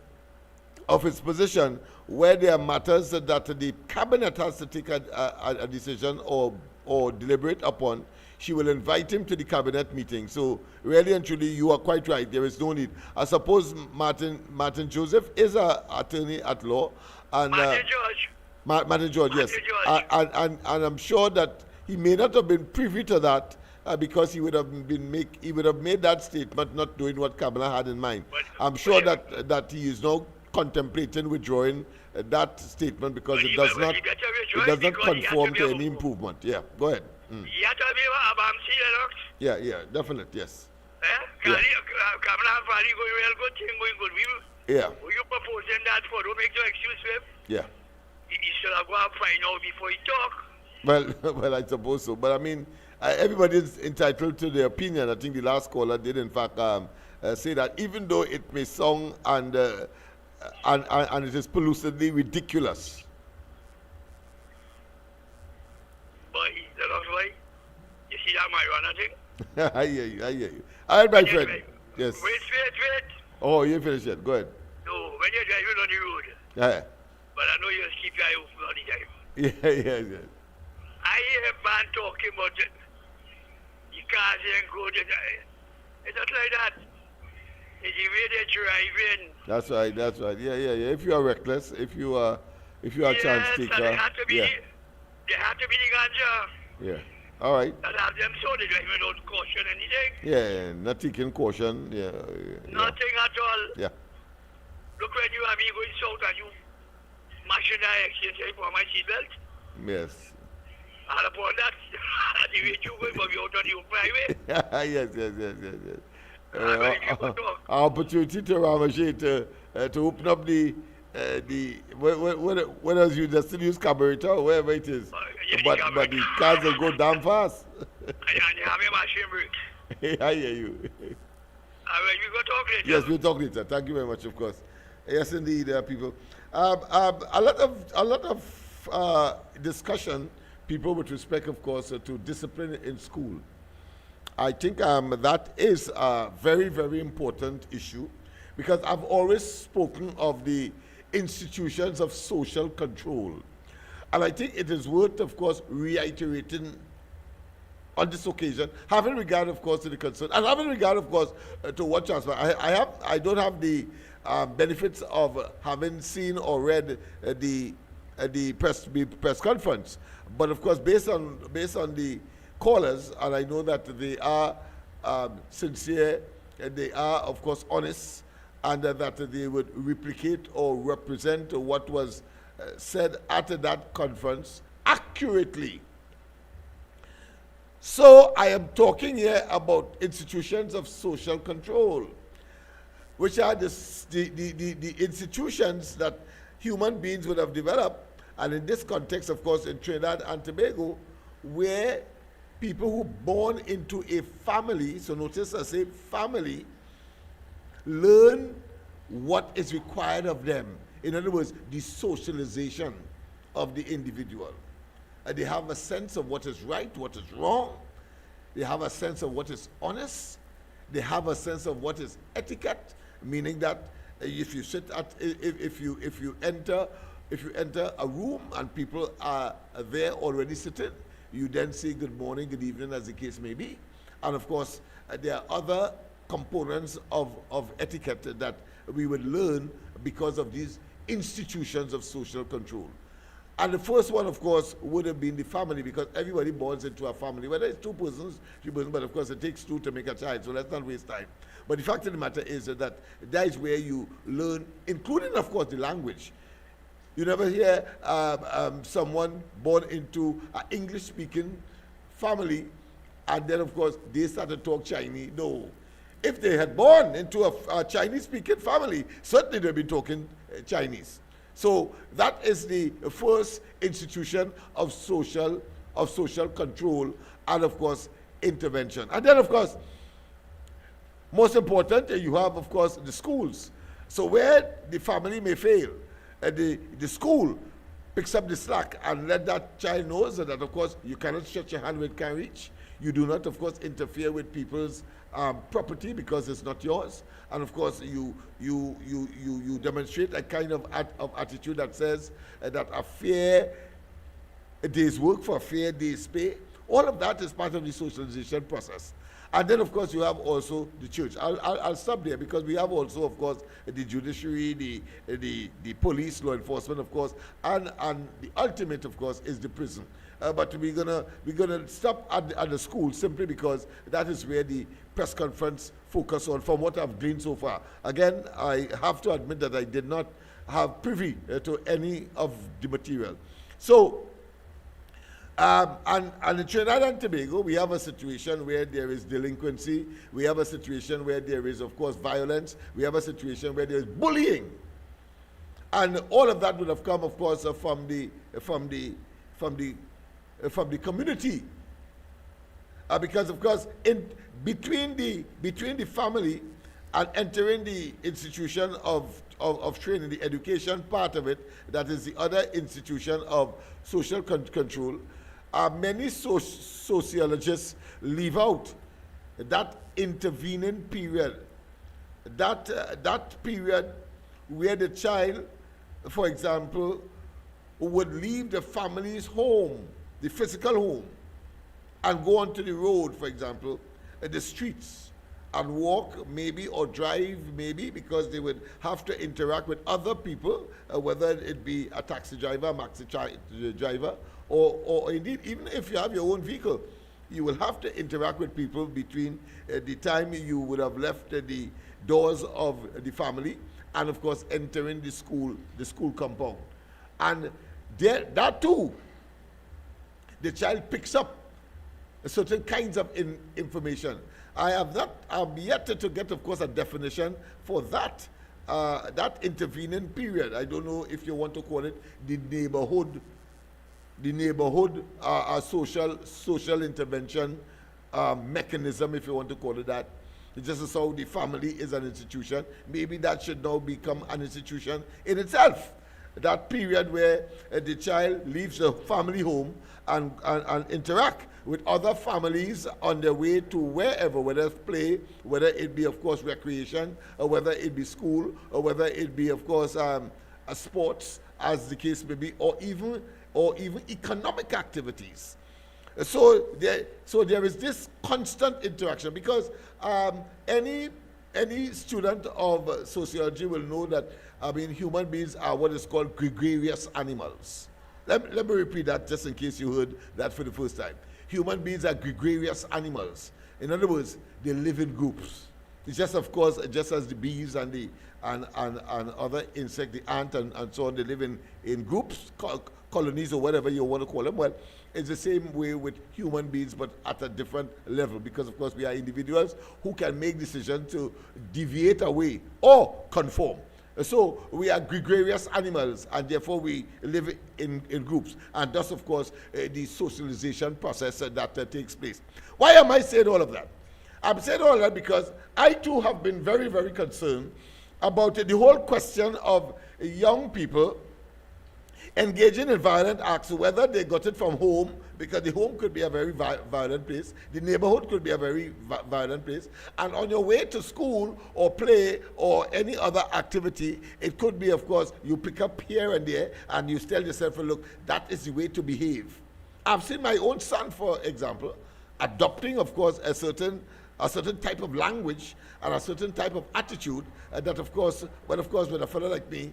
of his position where there are matters that the cabinet has to take a decision or deliberate upon. She will invite him to the cabinet meeting. So really and truly, you are quite right. There is no need. I suppose Martin Joseph is an attorney at law, and Martin George. Martin George, yes. Martin George. And I'm sure that he may not have been privy to that because he would have made that statement not knowing what Kamala had in mind. I'm sure that he is now contemplating withdrawing that statement because it does not conform to any improvement. Yeah, go ahead. He had to be about Lennox. Yeah, definitely, yes. Kamala Valley going well, good thing going good. Yeah. You proposing that for? Don't make no excuse for him. Yeah. He should have gone and find out before he talk. Well, I suppose so. But I mean, everybody's entitled to their opinion. I think the last caller did, in fact, say that even though it may sound and it is pollucidly ridiculous. But that's why you see that marijuana thing. I hear you. All right, my friend. Yes. Wait. Oh, you finished it. Go ahead. No, when you're driving on the road. Yeah. But I know you just keep your eye open all the time. Yeah. I hear a man talking about the cars ain't good. It's not like that. It's the way they're driving. That's right. Yeah. If you are reckless, if you are a chance taker. They have to be the ganja. Yeah. All right. That have them so they driving without caution anything. Yeah, not taking caution. Yeah. Nothing at all. Yeah. Look when you and me going south and you mashing that exchange for my seatbelt. Yes. And upon that, the way you going from out on the open highway. Yes. Opportunity to Ramashe to open up the what else you just still use carburetor or wherever it is. But the cars will go damn fast. And you have a machine brake. I hear you. We go talk later. Yes, we'll talk later. Thank you very much, of course. Yes, indeed, people. A lot of discussion, people, with respect, of course, to discipline in school. I think that is a very, very important issue because I've always spoken of the institutions of social control. And I think it is worth, of course, reiterating on this occasion, having regard, of course, to the concern, and having regard, of course, to what transpired. I don't have the benefits of having seen or read the press conference, but of course, based on the callers, and I know that they are sincere, and they are, of course, honest, and that they would replicate or represent what was said at that conference accurately. So I am talking here about institutions of social control, which are the institutions that human beings would have developed, and in this context, of course, in Trinidad and Tobago, where people who born into a family, so notice I say family, learn what is required of them. In other words, the socialization of the individual. They have a sense of what is right, what is wrong. They have a sense of what is honest. They have a sense of what is etiquette, meaning that if you sit at, if you enter a room and people are there already sitting, you then say good morning, good evening, as the case may be. And of course, there are other components of etiquette that we would learn because of these institutions of social control. And the first one, of course, would have been the family, because everybody borns into a family, whether it's 2 persons, 3 persons, but of course it takes 2 to make a child, so let's not waste time. But the fact of the matter is that is where you learn, including, of course, the language. You never hear someone born into an English-speaking family, and then, of course, they start to talk Chinese. No. If they had born into a Chinese-speaking family, certainly they'd be talking Chinese. So that is the first institution of social control and, of course, intervention. And then, of course, most important, you have, of course, the schools. So where the family may fail, the school picks up the slack and let that child know that, of course, you cannot stretch your hand where it can reach. You do not, of course, interfere with people's property because it's not yours. And of course, you demonstrate a kind of attitude that says that a fair day's work for a fair day's pay. All of that is part of the socialization process. And then, of course, you have also the church. I'll stop there because we have also, of course, the judiciary, the police, law enforcement, of course, and the ultimate, of course, is the prison. but we're gonna stop at the school simply because that is where the press conference focus on, from what I've gleaned so far. Again, I have to admit that I did not have privy to any of the material. So, and in Trinidad and Tobago, we have a situation where there is delinquency. We have a situation where there is, of course, violence. We have a situation where there is bullying. And all of that would have come, of course, from the community, because, of course, between the family and entering the institution of training, the education part of it, that is the other institution of social control, many sociologists leave out that intervening period, that period where the child, for example, would leave the family's home, the physical home, and go onto the road, for example, the streets, and walk maybe, or drive maybe, because they would have to interact with other people, whether it be a taxi driver, maxi driver, or indeed, even if you have your own vehicle, you will have to interact with people between the time you would have left the doors of the family and, of course, entering the school compound. And that too, the child picks up certain kinds of information. I'm yet to get, of course, a definition for that intervening period. I don't know if you want to call it the neighborhood social intervention mechanism, if you want to call it that. It's just as how the family is an institution. Maybe that should now become an institution in itself. That period where the child leaves the family home and interact with other families on their way to wherever, whether it's play, whether it be, of course, recreation, or whether it be school, or whether it be, of course, sports, as the case may be, or even economic activities. So there is this constant interaction, because any student of sociology will know that, human beings are what is called gregarious animals. Let me repeat that just in case you heard that for the first time. Human beings are gregarious animals. In other words, they live in groups. It's just, of course, just as the bees and other insects, the ant and so on, they live in groups, colonies, or whatever you want to call them. Well, it's the same way with human beings, but at a different level, because, of course, we are individuals who can make decisions to deviate away or conform. So we are gregarious animals, and therefore we live in groups. And thus, of course, the socialization process that takes place. Why am I saying all of that? I'm saying all of that because I too have been very, very concerned about the whole question of young people engaging in violent acts, whether they got it from home, because the home could be a very violent place, the neighborhood could be a very violent place, and on your way to school or play or any other activity, it could be, of course, you pick up here and there, and you tell yourself, look, that is the way to behave. I've seen my own son, for example, adopting, of course, a certain type of language and a certain type of attitude that, of course, with a fellow like me,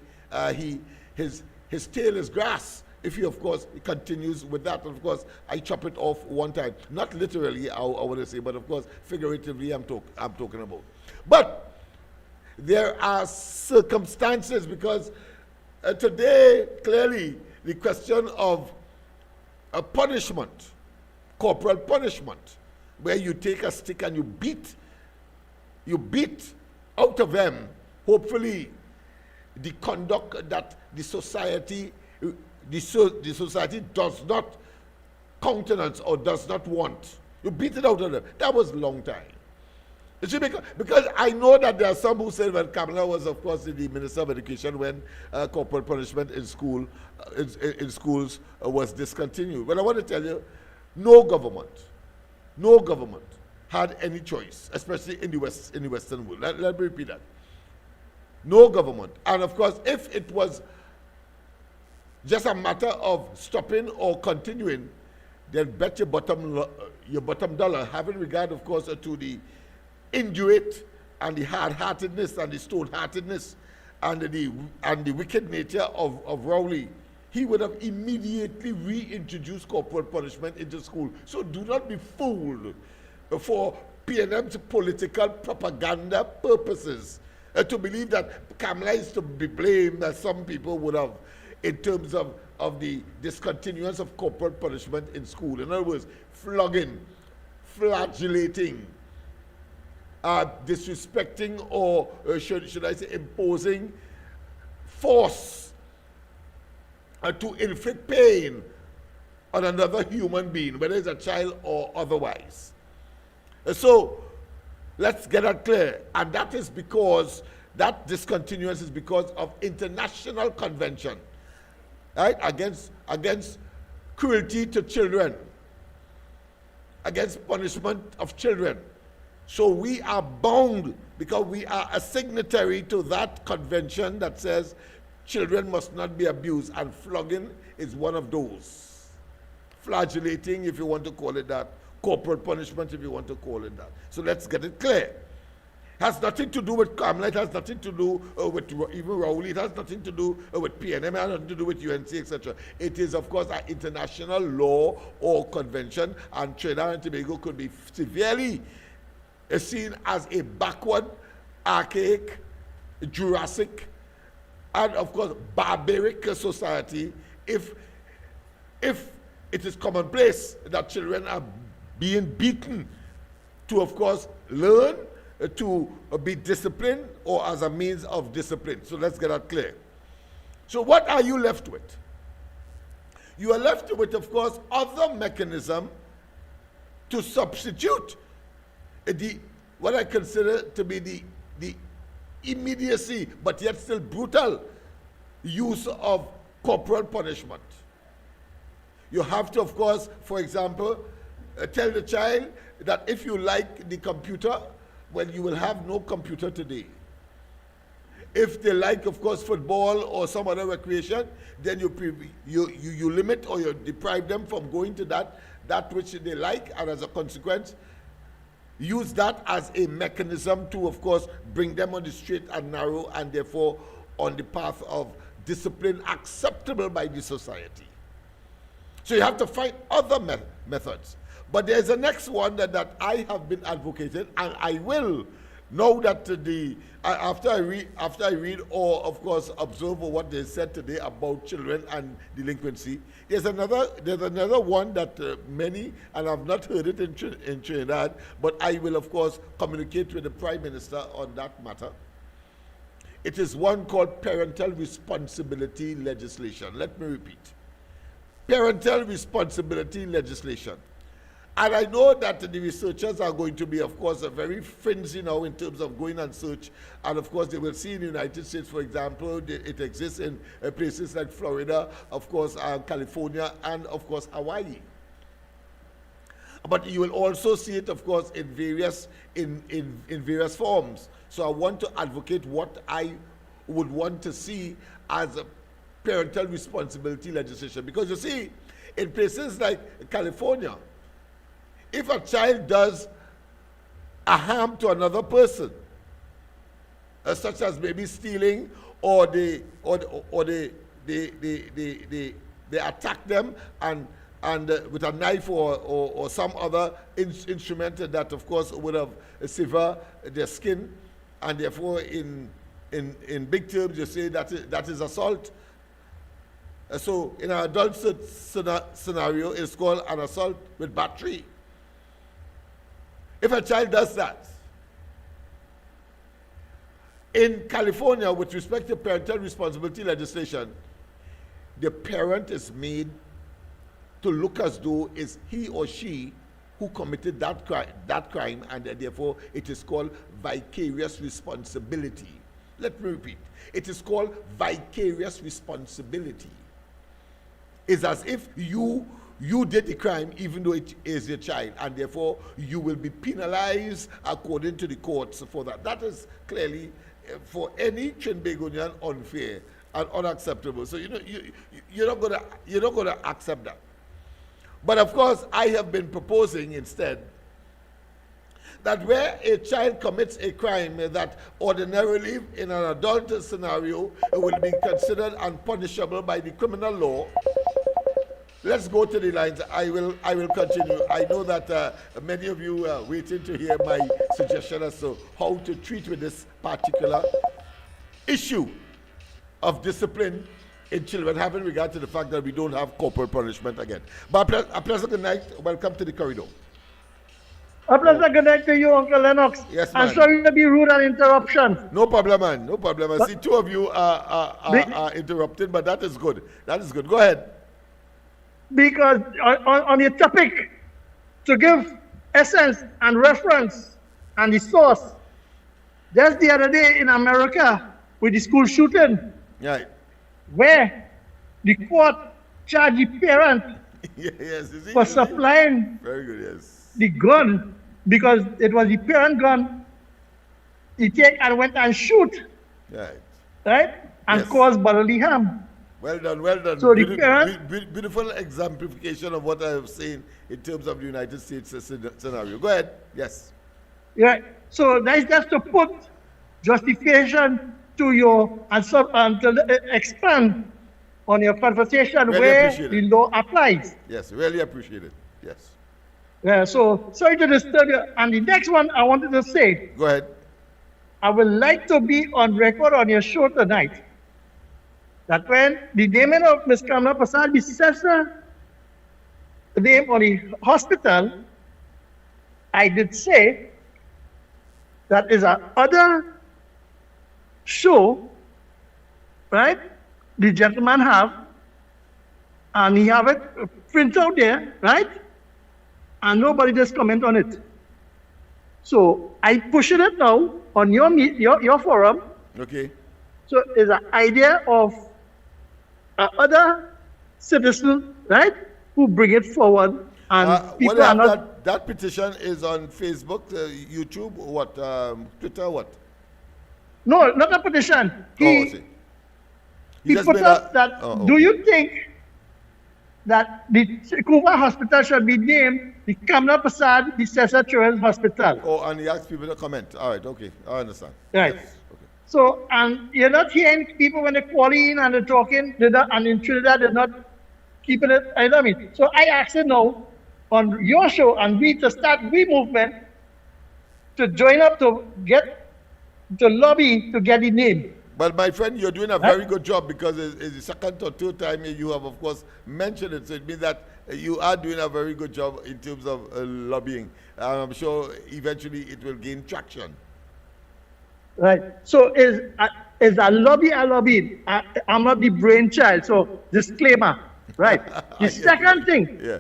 his tail is grass. If he, of course, continues with that, and of course, I chop it off one time. Not literally, I want to say, but of course, figuratively, I'm talking about. But there are circumstances, because today, clearly, the question of a punishment, corporal punishment, where you take a stick and you beat out of them, hopefully, the conduct that the society does not countenance or does not want. You beat it out of them. That was a long time. You see, because I know that there are some who said when Kamala was, of course, the Minister of Education, when corporal punishment in schools was discontinued. Well, I want to tell you, no government had any choice, especially in the Western world. Let me repeat that. No government. And of course, if it was just a matter of stopping or continuing, then bet your bottom dollar, having regard, of course, to the indurate and the hard-heartedness and the stone-heartedness and the wicked nature of Rowley, he would have immediately reintroduced corporal punishment into school. So do not be fooled for PNM's political propaganda purposes to believe that Kamala is to be blamed, as some people would have, in terms of the discontinuance of corporal punishment in school. In other words, flogging, flagellating, disrespecting, or should I say imposing force to inflict pain on another human being, whether it's a child or otherwise. So let's get that clear. And that is because that discontinuance is because of international convention, right, against cruelty to children, against punishment of children. So we are bound, because we are a signatory to that convention that says children must not be abused, and flogging is one of those. Flagellating, if you want to call it that, corporal punishment, if you want to call it that. So let's get it clear. Has nothing to do with Kamala, it has nothing to do with even Rowley, it has nothing to do with PNM, it has nothing to do with UNC, etc. It is, of course, an international law or convention, and Trinidad and Tobago could be severely seen as a backward, archaic, Jurassic, and, of course, barbaric society if it is commonplace that children are being beaten to, of course, learn, to be disciplined, or as a means of discipline. So let's get that clear. So what are you left with? You are left with, of course, other mechanism to substitute what I consider to be the immediacy, but yet still brutal use of corporal punishment. You have to, of course, for example, tell the child that if you like the computer, well, you will have no computer today. If they like, of course, football or some other recreation, then you limit or you deprive them from going to that which they like, and as a consequence, use that as a mechanism to, of course, bring them on the straight and narrow, and therefore on the path of discipline acceptable by the society. So you have to find other methods. But there's a next one that I have been advocating, and I will, know that after I read or, of course, observe what they said today about children and delinquency, there's another one that many, and I've not heard it in Trinidad, but I will, of course, communicate with the Prime Minister on that matter. It is one called parental responsibility legislation. Let me repeat. Parental responsibility legislation. And I know that the researchers are going to be, of course, very frenzy now in terms of going and search. And, of course, they will see in the United States, for example, it exists in places like Florida, of course, California, and, of course, Hawaii. But you will also see it, of course, in various forms. So I want to advocate what I would want to see as a parental responsibility legislation. Because, you see, in places like California, if a child does a harm to another person, such as maybe stealing, or they attack them and with a knife or some other instrument that, of course, would have severed their skin, and therefore in big terms you say that is assault. So in an adult scenario, it's called an assault with battery. If a child does that, in California, with respect to parental responsibility legislation, the parent is made to look as though it's he or she who committed that crime, and therefore it is called vicarious responsibility. Let me repeat. It is called vicarious responsibility. It's as if you did the crime even though it is your child, and therefore you will be penalized according to the courts for that. That is clearly, for any Trinbagonian, unfair and unacceptable. So you're not gonna accept that. But of course, I have been proposing instead that where a child commits a crime that ordinarily in an adult scenario will be considered unpunishable by the criminal law. Let's go to the lines. I will continue. I know that many of you are waiting to hear my suggestion as to how to treat with this particular issue of discipline in children, having regard to the fact that we don't have corporal punishment again. But a pleasant good night. Welcome to the corridor. A pleasant good night to you, Uncle Lennox. Yes, man. I'm sorry to be rude and interruption. No problem, man. No problem. I see two of you are interrupted, but that is good. That is good. Go ahead. Because on the topic, to give essence and reference and the source, just the other day in America with the school shooting, Right. where the court charged the parent Yes. You see, for you see? supplying Very good. Yes. the gun because it was the parent gun. He take and went and shoot, Right. right, and Yes. cause bodily harm. Well done, well done. So the parent- Beautiful exemplification of what I have seen in terms of the United States scenario. Go ahead. Yes. Right. So that's just to put justification to your and to expand on your conversation Really where appreciate the it. law applies. Yes. Really appreciate it. Yes. Yeah. So sorry to disturb you. And the next one I wanted to say, Go ahead. I would like to be on record on your show tonight that when the name of Ms. Kamala Prasad Bissessa, the name on the hospital, I did say that is a other show, right? The gentleman have, and he have it print out there, right? And nobody just comment on it. So I pushing it now on your forum. Okay. So it's an idea of other citizens, right, who bring it forward, and What people are not. that petition is on Facebook, YouTube, what, Twitter, what? No, not a petition. I see. He just put made up a- that. oh, Do okay. you think that the Kuba Hospital should be named the Kamala Prasad Bissessa Children's Hospital? Oh, and he asked people to comment. All right, okay. I understand. Right. Yes. Okay. So, and you're not hearing people when they call in and they're talking, and in Trinidad, they're not keeping it. I know me. So I asked you now on your show and we to start we movement to join up to lobby to get the name. But my friend, you're doing a very good job because it's the second or third time you have, of course, mentioned it. So it means that you are doing a very good job in terms of lobbying. I'm sure eventually it will gain traction. Right. So is a lobby a lobby? I'm not the brainchild. So disclaimer. Right. The second thing, Yeah.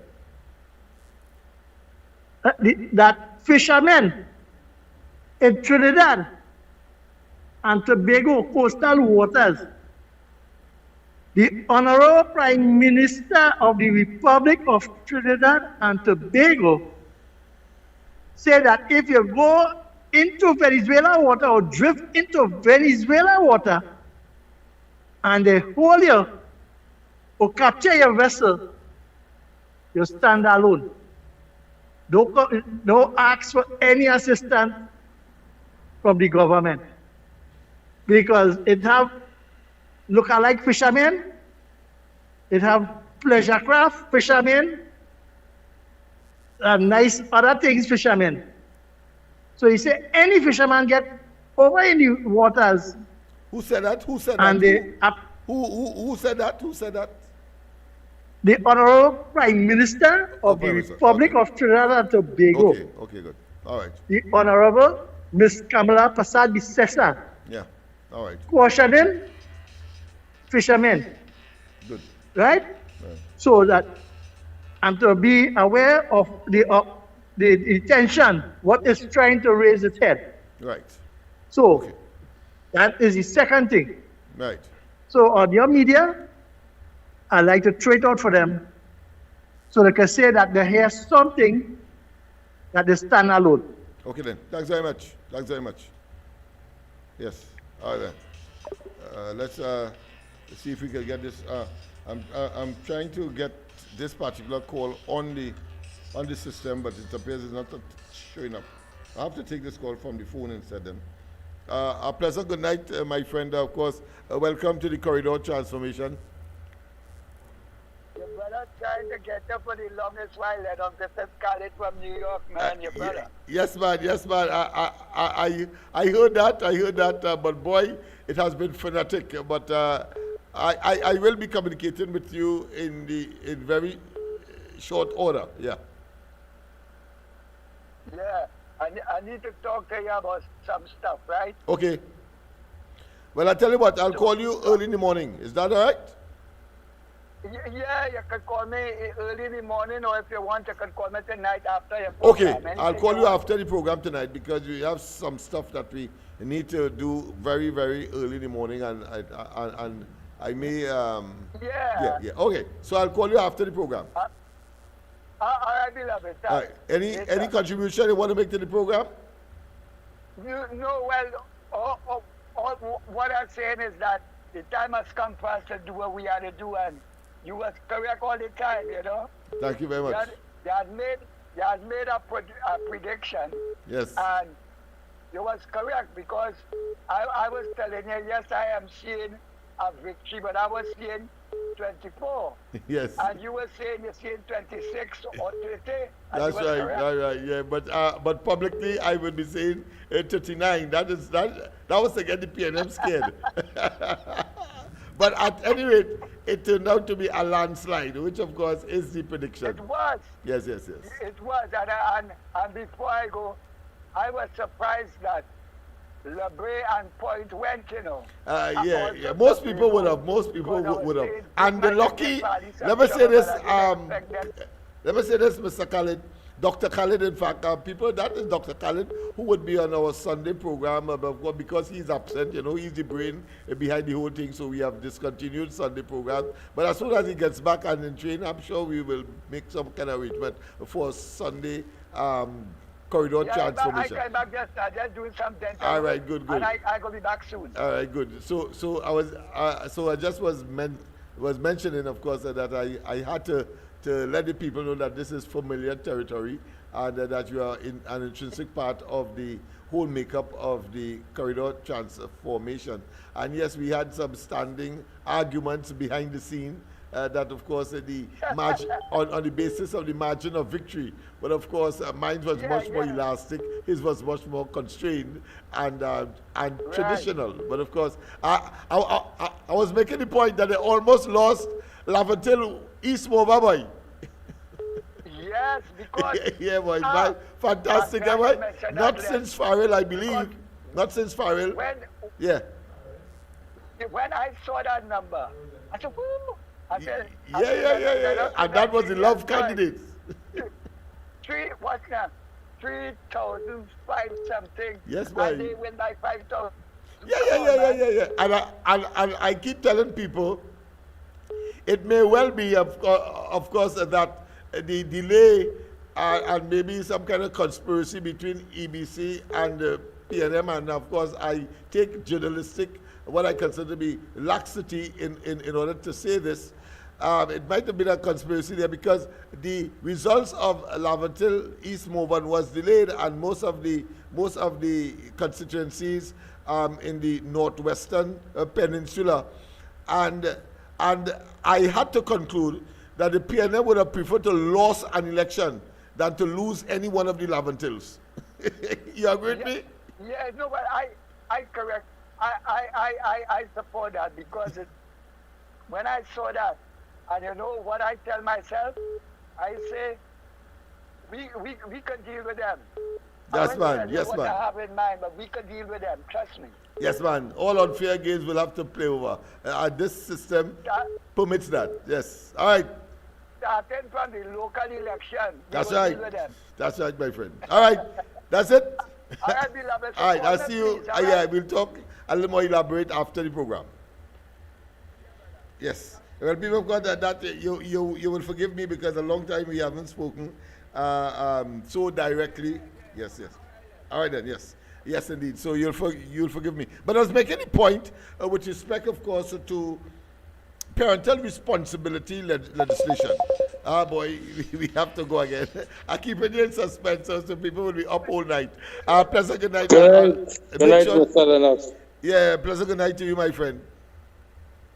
that fishermen in Trinidad and Tobago coastal waters, the Honorable Prime Minister of the Republic of Trinidad and Tobago said that if you go into Venezuela water or drift into Venezuela water and they hold you or capture your vessel, you stand alone. Don't ask for any assistance from the government because it have look-alike fishermen, it have pleasure craft fishermen, and nice other things fishermen. So he said any fisherman get over in the waters Who said that? Who said and that? they Who said that? Who said that? the Honorable Prime Minister of the Prime Minister, Republic okay. of Trinidad and Tobago, Okay, okay, good. All right. the Honorable Miss Kamala Prasad Bissessa, Yeah. All right. cautioning fishermen, Good. right? Right. So that and to be aware of the tension, what is trying to raise its head. Right. So Okay. that is the second thing. Right. So on your media, I like to throw it out for them so they can say that they hear something that they stand alone. Okay then. Thanks very much. Thanks very much. Yes. All right then. Let's see if we can get this. I'm trying to get this particular call on the system, but it appears it's not showing up. I have to take this call from the phone instead then. A pleasant good night, my friend. Of course, welcome to the corridor transformation. Your brother trying to get up for the longest while. This is Khalid from New York, man. Your brother. Yes, man. Yes, man. I heard that. But boy, it has been fanatic. But I will be communicating with you in very short order. Yeah. Yeah. I need to talk to you about some stuff, right? Okay. Well, I tell you what. I'll call you early in the morning. Is that all right? Yeah, you can call me early in the morning, or if you want, you can call me tonight after your Okay, program. I'll call you after the program tonight because we have some stuff that we need to do very, very early in the morning, and I may. Yeah. Yeah. Okay, so I'll call you after the program. All right, beloved. All right. Any contribution you want to make to the program? No, well, what I'm saying is that the time has come for us to do what we had to do, and you was correct all the time, you know. Thank you very much. You had made a prediction. Yes. And you was correct because I was telling you, yes, I am seeing a victory, but I was seeing 24. Yes. And you were saying you're seeing 26 or 30. That's right. Yeah. But publicly, I would be saying 39. That was to get the PNM scared. But at any rate, it turned out to be a landslide, which of course is the prediction. It was. Yes. It was, and before I go, I was surprised that LeBray and Point went, you know. Yeah. Most people would have. And the lucky, let me say this, Mr. Khalid, Dr. Khalid, in fact, that is Dr. Khalid, who would be on our Sunday program, because he's absent, you know, he's the brain behind the whole thing, so we have discontinued Sunday program. But as soon as he gets back and in train, I'm sure we will make some kind of arrangement for Sunday corridor transformation. I came back just doing some dental. All right, good. And I will be back soon. All right, good. So I just was mentioning, of course, that I had to let the people know that this is familiar territory and that you are in an intrinsic part of the whole makeup of the corridor transformation. And yes, we had some standing arguments behind the scene. That of course the on the basis of the margin of victory, but of course mine was much more elastic, his was much more constrained and traditional. But of course I was making the point that they almost lost Laventille East Mova, boy. Yes, because yeah, boy, fantastic, boy. Not since Farrell, I believe. Not since Farrell. When I saw that number, I said, whoo. Yeah. And that was the love candidates. 3,005 something. Yes, man. And they win by 5,000. Yeah. And I keep telling people, it may well be, of course, that the delay and maybe some kind of conspiracy between EBC and PNM, and of course, I take journalistic, what I consider to be laxity in order to say this. It might have been a conspiracy there because the results of Laventille East Moban was delayed, and most of the constituencies in the northwestern peninsula, and I had to conclude that the PNM would have preferred to lose an election than to lose any one of the Laventilles. You agree with me? Yeah, no, but I correct. I support that because when I saw that, and you know what I tell myself, I say we can deal with them. Yes, man. Yes, what man. I have in mind, but we can deal with them. Trust me. Yes, man. All unfair games will have to play over. This system permits that. Yes. All right. Starting from the local election, That's will right. deal with them. That's right, my friend. All right. That's it. All right, beloved. All right. I'll see you. Please, Yeah, we'll talk a little more elaborate after the program. Yes. Well, people have got that you will forgive me because a long time we haven't spoken so directly. Yes. All right then. Yes, indeed. So you'll forgive me. But I was making a point with respect, of course, to parental responsibility legislation. Ah, boy, we have to go again. I keep it in suspense so people will be up all night. Pleasant good night. Good night. Good Make night, sure- Mr. Lennox. Yeah, pleasant good night to you, my friend.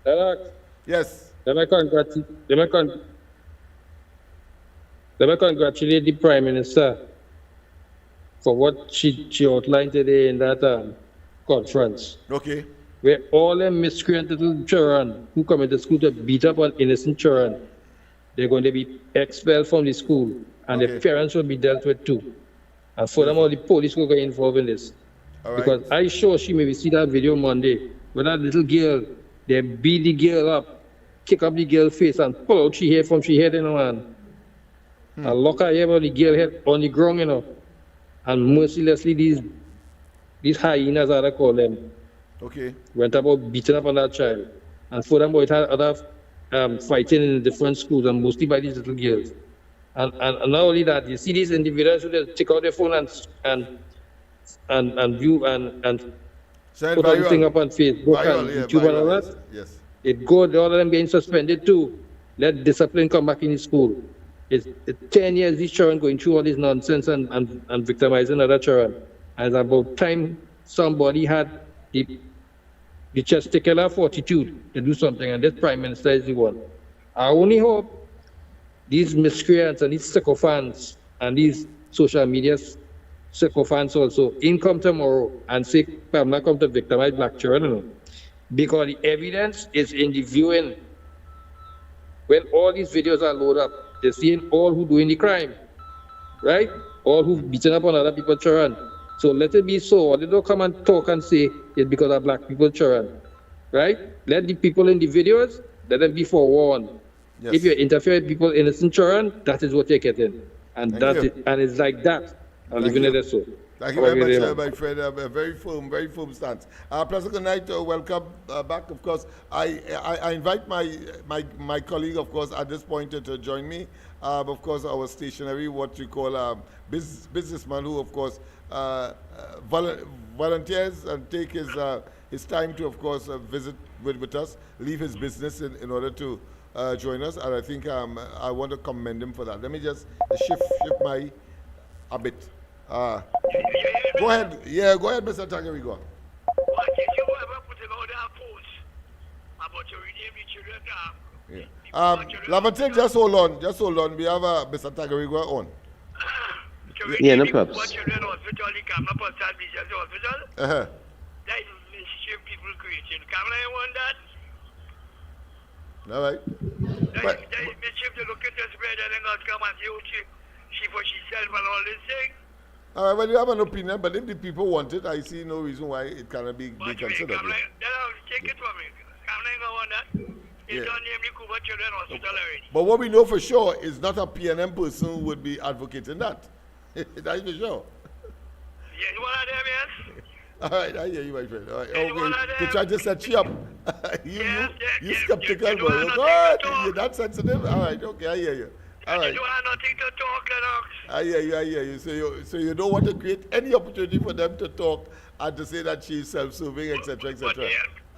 Lennox, Yes. let me congratulate the Prime Minister for what she outlined today in that conference, Okay. where all them miscreant little children who come into school to beat up on innocent children, they're going to be expelled from the school, and Okay. their parents will be dealt with too. And furthermore, the police will get involved in this. All right. Because I sure she maybe see that video Monday, where that little girl, they beat the girl up, kick up the girl's face, and pull out she hair from she head, and lock her hair on the girl head on the ground, and mercilessly these hyenas, as I call them, Okay. went about beating up on that child. And furthermore, it had other fighting in different schools, and mostly by these little girls. And not only that, you see these individuals who just take out their phone and view and Send put everything viral. up on Facebook Viral, and yeah, YouTube and all viral, that. yes. It go, all of them getting suspended too. Let discipline come back in the school. It's 10 years these children going through all this nonsense and victimizing other children. And it's about time somebody had the testicular fortitude to do something, and this Prime Minister is the one. I only hope these miscreants and these sycophants and these social media sycophants also in come tomorrow and say, I'm not come to victimize black children. Because the evidence is in the viewing. When all these videos are loaded up, they're seeing all who doing the crime, right? All who beaten up on other people's children. So let it be so. They don't come and talk and say it's because of black people's children, right? Let the people in the videos, let them be forewarned. Yes. If you interfere with people, innocent children, that is what you're getting. And Thank that's you. it. And it's like that. I'm leaving you. it as so. Thank you very much, my friend. A very firm stance. Pleasant good night. Welcome back. Of course, I invite my colleague, of course, at this point to join me. Of course, our stationary, what you call businessman who, of course, volunteers and take his time to, of course, visit with us, leave his business in order to join us. And I think I want to commend him for that. Let me just shift my a bit. Go ahead. Yeah, go ahead, Mr. Tagarigo. What did you ever put out that post about you rename the children? Lavantin, just hold on. We have Mr. Tagarigo on. Yeah, no problems. What children hospital, the camera for San Vicente Hospital? Uh-huh. That is mischief people creating. Camera, I want that. All right. That is mischief to look at this bread and then not come and say, she for herself and all this thing. All right, well, you have an opinion, but if the people want it, I see no reason why it cannot be considered. Take it from me. Camera, I want that. It's not named the Cuba Children Hospital already. But what we know for sure is not a PNM person who would be advocating that. That is for sure. Yes, one of them, yes. All right, I hear you, my friend. All right, Is one of okay. To them- try to set you up. you skeptical, you but don't you're have good. nothing to talk. You're not sensitive. All right, okay, I hear you. All right. You have nothing to talk, Lennox. I hear you. So you don't want to create any opportunity for them to talk and to say that she's self-serving, etc., etc.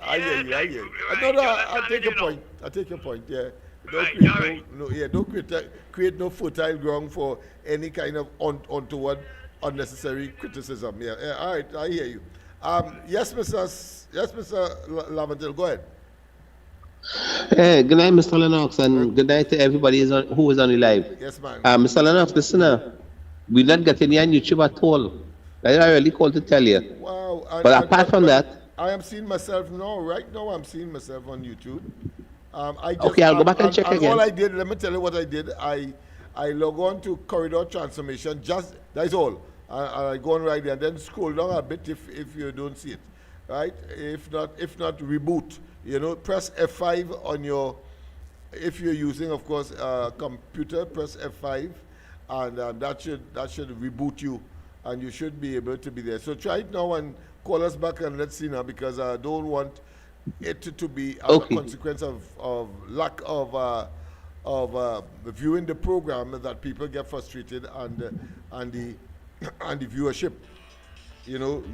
I hear you. Right, No, you I understand take it, your point. I take your point. Yeah. Don't Right, create don't create no fertile ground for any kind of untoward, unnecessary criticism. Yeah. All right. I hear you. Yes, Mr. Laventil, go ahead. Hey, good night, Mr. Lennox, and good night to everybody who is on the live. Yes, man. Mr. Lennox, listen, we're not getting you on YouTube at all. I really called to tell you. Wow. But apart from that, I am seeing myself now. Right now, I'm seeing myself on YouTube. Okay, I'll go back and check again. All I did, let me tell you what I did. I log on to Corridor Transformation. That's all. I go on right there, and then scroll down a bit if you don't see it, right? If not, reboot. Press F5 on your. If you're using, of course, a computer, press F5, and that should reboot you, and you should be able to be there. So try it now and call us back and let's see now, because I don't want it to be a consequence of lack of viewing the program that people get frustrated and the viewership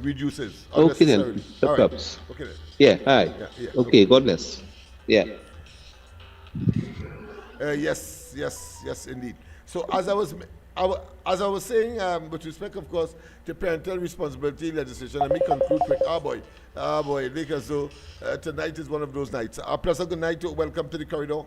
reduces okay then. unnecessarily. No All right. problems. Okay then. Yeah, all right. Yeah, Okay, God bless. Yeah. Yes. yes, indeed. So as I was saying, with respect, of course, to parental responsibility legislation, let me conclude quick. Boy, make as though tonight is one of those nights. Plus, a good night. Welcome to the corridor.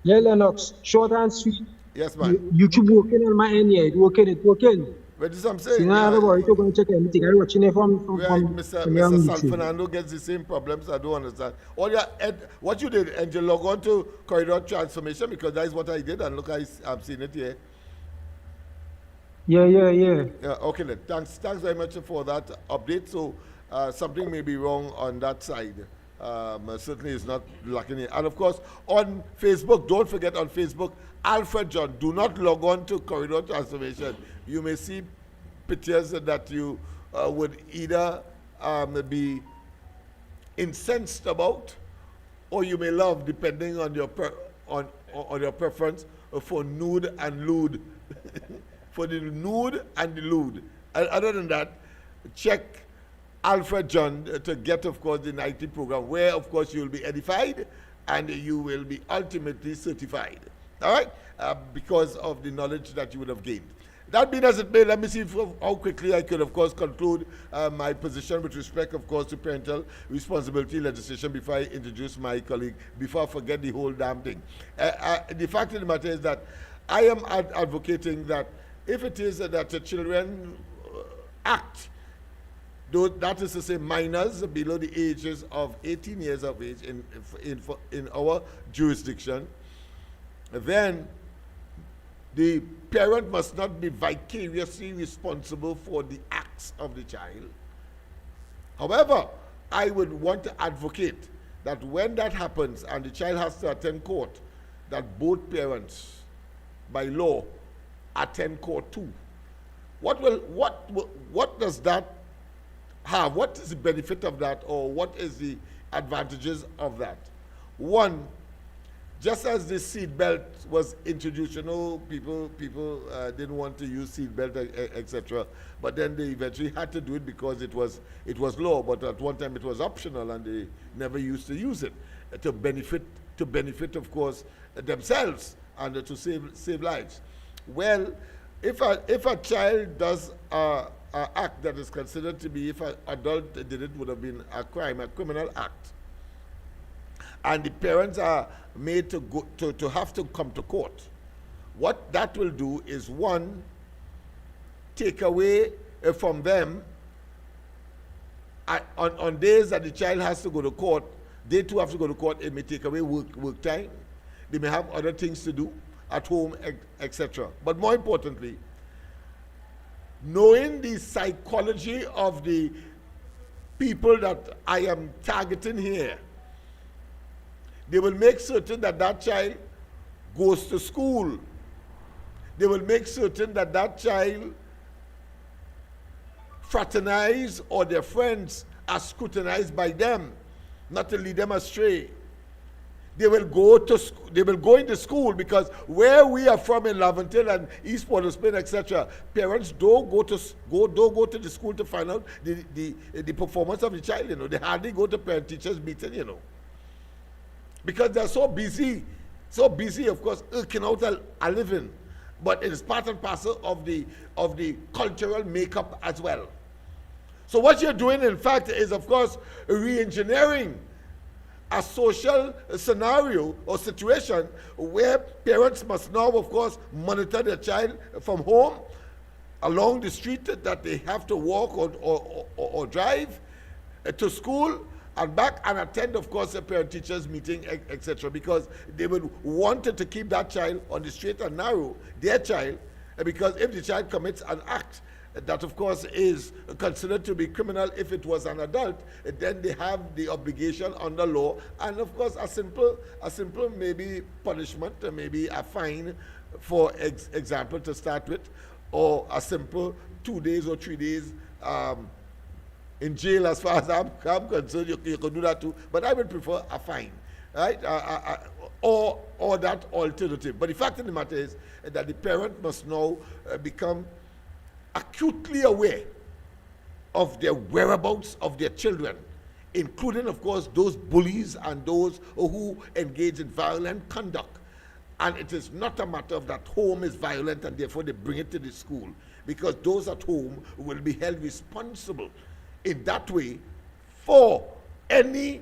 Yeah, Lennox, short and sweet. Yes, man. YouTube working on my end, yeah, it's working. But this is what I'm saying. You know, Yeah, worry to go and check anything. I'm watching it from Mr. San Fernando gets the same problems. I don't understand. What you did, Angel, log on to Corridor Transformation, because that is what I did, and look, I'm seeing it here. Yeah. Yeah, okay then. Thanks very much for that update. So something may be wrong on that side. Certainly it's not lacking it. And of course, on Facebook, don't forget on Facebook, Alfred John, do not log on to Corridor Transformation. You may see pictures that you would either be incensed about, or you may love, depending on your on your preference for nude and lewd. For the nude and the lewd. Other than that, check Alfred John to get, of course, the 90 program, where, of course, you will be edified and you will be ultimately certified. All right? Because of the knowledge that you would have gained. That being as it may, let me see how quickly I could, of course, conclude my position with respect, of course, to parental responsibility legislation before I introduce my colleague, before I forget the whole damn thing. The fact of the matter is that I am advocating that if it is that the children act, though that is to say minors below the ages of 18 years of age in our jurisdiction, then the parent must not be vicariously responsible for the acts of the child. However, I would want to advocate that when that happens and the child has to attend court, that both parents, by law, attend court too. What does that have? What is the benefit of that, or what is the advantages of that? One, just as the seat belt was introduced, you know, people didn't want to use seat belt, etc. But then they eventually had to do it because it was law. But at one time it was optional, and they never used to use it to benefit, of course, themselves and to save lives. Well, if a child does an act that is considered to be, if an adult did it, would have been a crime, a criminal act, and the parents are made to have to come to court, what that will do is, one, take away from them on days that the child has to go to court. They too have to go to court. It may take away work time. They may have other things to do at home, etc. But more importantly, knowing the psychology of the people that I am targeting here, they will make certain that that child goes to school. They will make certain that that child fraternize, or their friends are scrutinized by them, not to lead them astray. They will go to they will go into school, because where we are from in Laventille and East Port of Spain, etc., parents don't go to the school to find out the performance of the child. You know, they hardly go to parent-teachers meeting. You know, because they're so busy, of course, earning out a living. But it is part and parcel of the cultural makeup as well. So what you're doing, in fact, is, of course, re-engineering a social scenario or situation where parents must now, of course, monitor their child from home, along the street that they have to walk or drive, to school and back, and attend, of course, a parent-teachers meeting, etc. Because they would want to keep that child on the straight and narrow, their child, because if the child commits an act that, of course, is considered to be criminal if it was an adult, then they have the obligation under law, and of course a simple maybe punishment, maybe a fine, for example, to start with, or a simple 2 days or 3 days in jail. As far as I'm concerned, you can do that too, but I would prefer a fine, right? Or that alternative. But the fact of the matter is that the parent must now become acutely aware of their whereabouts of their children, including, of course, those bullies and those who engage in violent conduct. And it is not a matter of that home is violent and therefore they bring it to the school, because those at home will be held responsible in that way for any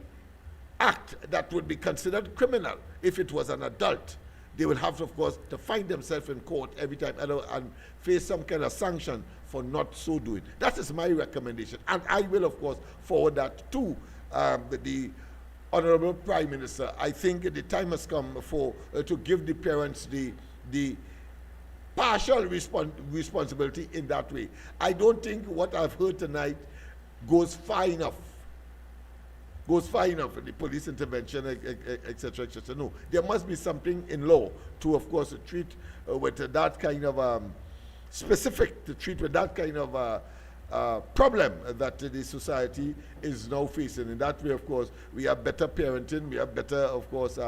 act that would be considered criminal. If it was an adult, they will have, of course, to find themselves in court every time and face some kind of sanction for not so doing. That is my recommendation. And I will, of course, forward that to the Honorable Prime Minister. I think the time has come for to give the parents the partial responsibility in that way. I don't think what I've heard tonight goes far enough. The police intervention, etc., etc. No, there must be something in law to, of course, treat with that kind of specific, to treat with that kind of problem that the society is now facing. In that way, of course, we have better parenting, we have better, of course,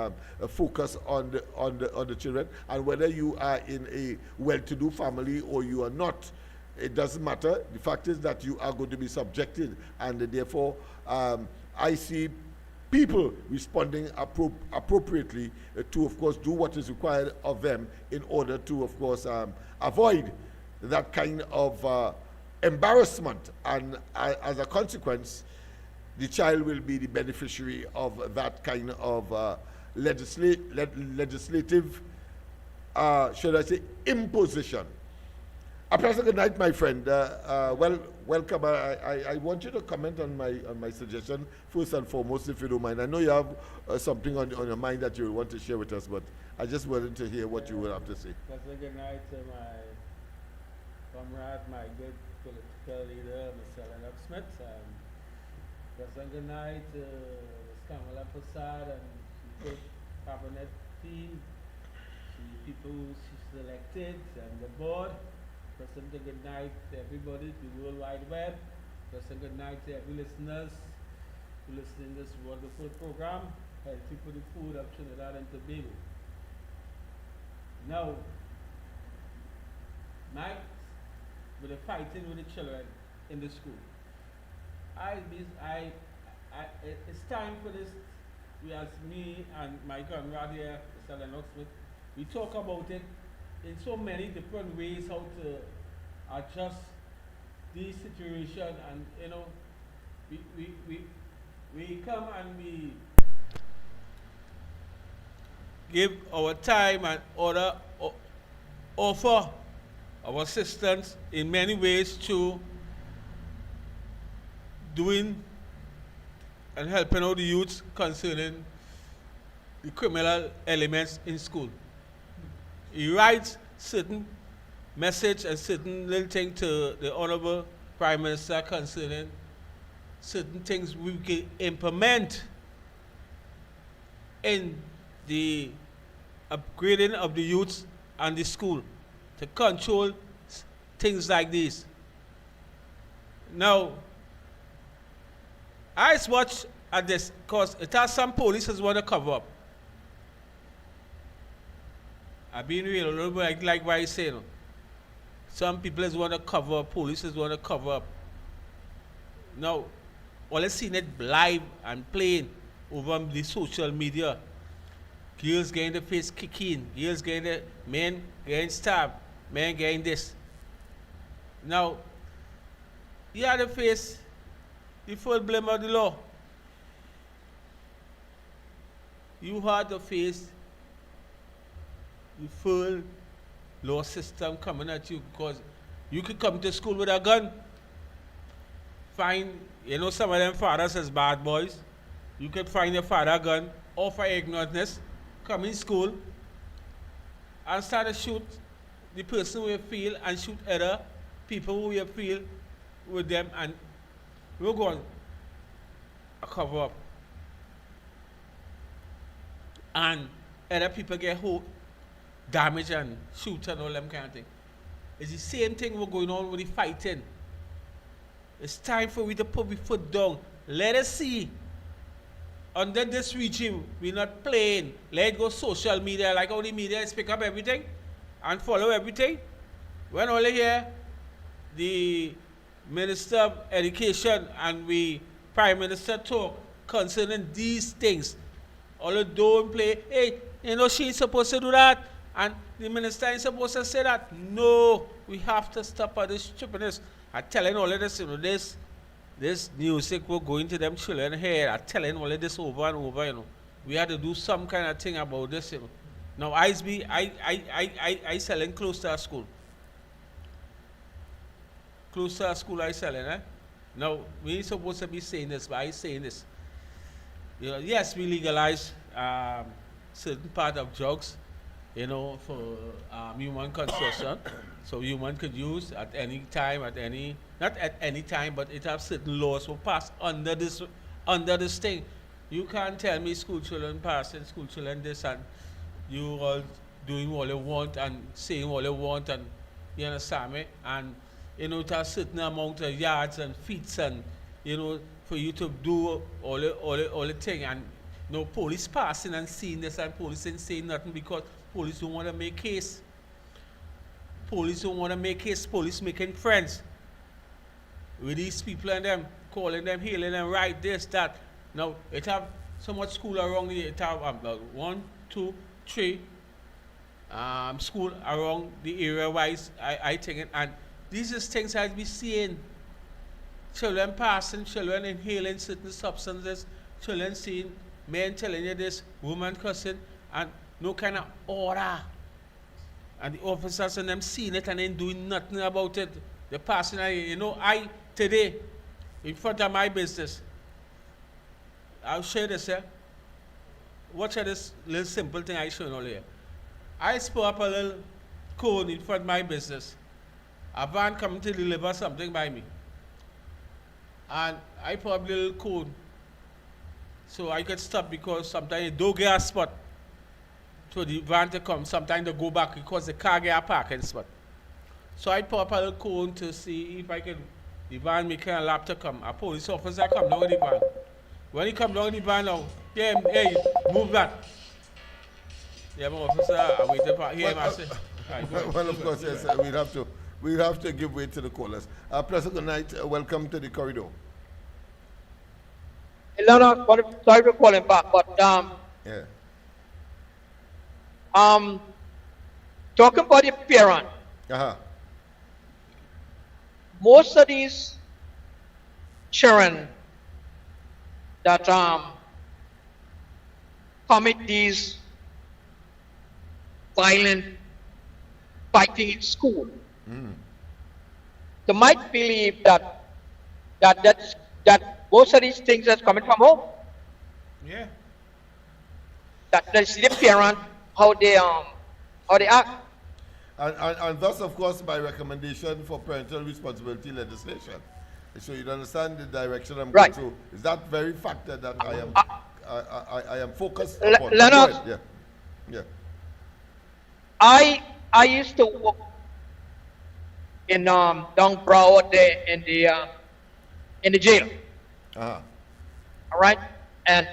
focus on the children. And whether you are in a well-to-do family or you are not, it doesn't matter. The fact is that you are going to be subjected, and therefore, I see people responding appropriately to, of course, do what is required of them in order to, of course, avoid that kind of embarrassment. And as a consequence, the child will be the beneficiary of that kind of legislative, should I say, imposition. A pleasant good night, my friend. Welcome. I want you to comment on my suggestion first and foremost, if you don't mind. I know you have something on your mind that you want to share with us, but I just wanted to hear what you would have to say. Pleasant good night to my comrade, my good political leader, Mr. Lennox Smith. Pleasant good night to Ms. Kamala Prasad and the cabinet team, the people who she selected, and the board. Pleasant good night to everybody, to the World Wide Web. Pleasant good night to every listeners who listen to this wonderful program, Healthy for the Food of Trinidad and Tobago. Now, night with the fighting with the children in the school. It's time for this. We, as me and my comrade here, Mr. Lennox Smith, we talk about it in so many different ways, how to adjust the situation. And you know, we come and we give our time and offer our assistance in many ways to doing and helping out the youth concerning the criminal elements in school. He writes certain message and certain little thing to the Honorable Prime Minister concerning certain things we can implement in the upgrading of the youth and the school to control things like this. Now, I watch at this because it has some police want to cover up. I've been real, a little bit like what I say. No? Some people want to cover up, police want to cover up. Now, all I seen it live and playing over the social media. Girls getting the face kicking, girls getting the men getting stabbed, men getting this. Now, you have to face the full blame of the law. You have to face the full law system coming at you, because you could come to school with a gun, find, you know, some of them fathers as bad boys. You could find your father a gun, or for ignorantness, come in school and start to shoot the person who you feel and shoot other people who you feel with them, and we're going to cover up. And other people get hurt, damage and shoot and all them kind of thing. It's the same thing we're going on with the fighting. It's time for we to put the foot down. Let us see. Under this regime, we're not playing. Let it go social media, like how the media is pick up everything and follow everything. When only here, the Minister of Education and we Prime Minister talk concerning these things. all the don't play. Hey, you know she's supposed to do that, and the minister is supposed to say that. No, we have to stop all this stupidness. I'm telling all of this, you know, this music will go into them children here. I'm telling all of this over and over, you know. We had to do some kind of thing about this, you know. Now I selling close to our school. Close to our school I selling, eh? Now we ain't supposed to be saying this, but I saying this. You know, yes, we legalize certain part of drugs, you know, for human consumption. So human could use at any time, not at any time, but it have certain laws will pass under this thing. You can't tell me school children passing, school children this, and you all doing what you want and saying what you want, and you understand me? And you know, it has certain amount of yards and feet, and you know, for you to do all the thing, and you know, police passing and seeing this, and police ain't saying nothing because police don't want to make case. Police don't want to make case. Police making friends with these people and them, calling them, hailing them, right, this, that. Now, it have so much school around here. It have 1, 2, 3 school around the area wise, I think, and these are things I'd be seeing. Children passing, children inhaling certain substances, children seeing men telling you this, women cussing, and no kind of order. And the officers and them seeing it and ain't doing nothing about it. They're passing, you know, today, in front of my business, I'll share this here. Watch this little simple thing I showed earlier. I spot up a little cone in front of my business. A van coming to deliver something by me. And I put up a little cone so I could stop, because sometimes you don't get a spot for the van to come. Sometimes they go back because the car get a parking spot. So I put up a little cone to see if I can, the van making a lap to come. A police officer come down with the van. When he come down the van now, hey, move that. Yeah, my officer, I'm waiting for him. I say, well, of course, yes, we'd have to give way to the callers. Pleasant good night. Welcome to the corridor. Lennox, sorry for calling back, but yeah. Talking about the parent. Most of these children that commit these violent fighting in school, they might believe that most of these things are coming from home. Yeah. That they see the parent how they act. And thus, of course, my recommendation for parental responsibility legislation. So you understand the direction I'm going to. Is that very factor that I am focused upon? Lennox, yeah. I used to work in down Broward there in the jail. All right, and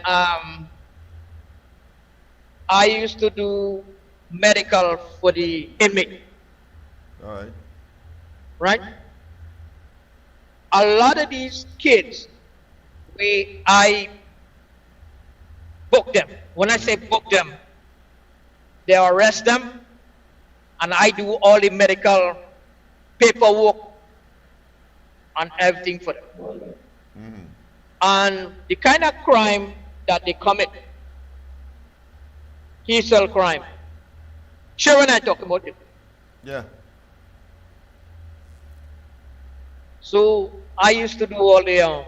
I used to do medical for the inmate. All right. Right. A lot of these kids, I book them. When I say book them, they arrest them, and I do all the medical paperwork and everything for them. And the kind of crime that they commit, cell crime. Sure, when I talk about it. Yeah. So I used to do all the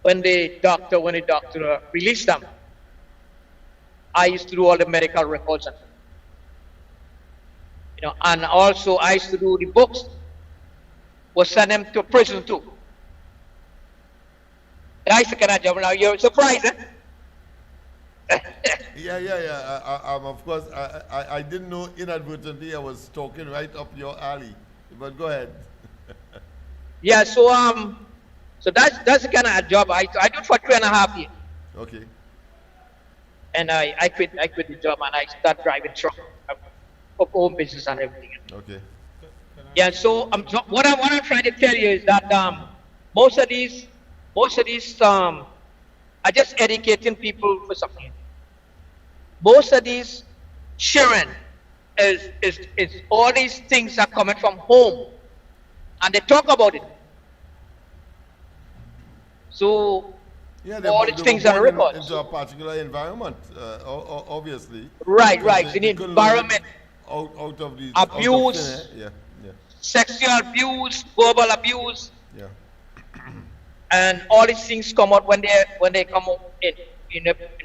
when the doctor released them, I used to do all the medical records, you know, and also I used to do the books. Was send them to prison too. That's the kind of job. Now you're surprised, eh? Yeah. Of course, I didn't know inadvertently I was talking right up your alley. But go ahead. Yeah, so that's the kind of job I do it for 3.5 years. Okay. And I quit the job and I start driving truck, for home business and everything. Okay. Yeah, so what I'm trying to tell you is that most of these are just educating people for something. Most of these children is all these things are coming from home, and they talk about it. So Yeah, all these they things were are born records. into a particular environment, obviously. Right, because right. They, In they couldn't learn environment, out of these, out of thin abuse, air. Yeah, yeah, sexual abuse, verbal abuse, yeah. and all these things come out when they come out in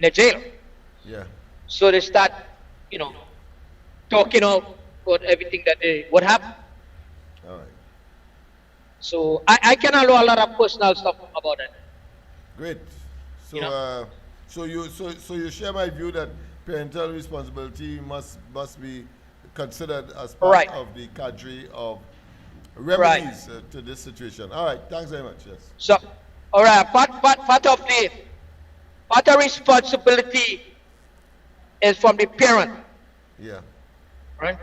the jail. Yeah. So they start, talking about everything what happened. All right. So I can know a lot of personal stuff about that. Great. So, You know? so you share my view that parental responsibility must be considered as part Right. of the cadre of remedies to this situation. All right. Thanks very much. Yes. So, all right, part of responsibility is from the parent, Yeah. right?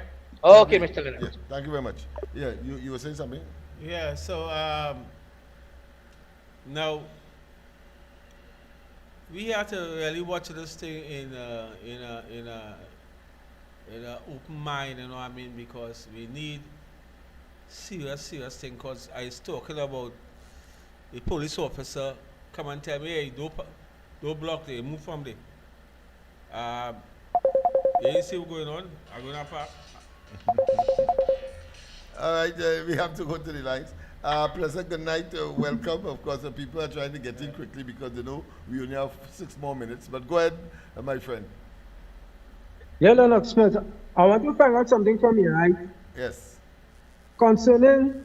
Okay, Mr. Lennox. Yeah. Thank you very much. Yeah. You were saying something? Yeah, so now we have to really watch this thing in a open mind, you know what I mean? Because we need serious thing. Because I was talking about the police officer come and tell me, hey, don't block there, move from there. You see what's going on? I'm going to park. All right, we have to go to the lines. Pleasant good night, welcome. Of course, the people are trying to get in quickly because they know we only have 6 more minutes. But go ahead, my friend. Yeah, Lennox Smith, I want to find out something from you, right? Yes. Concerning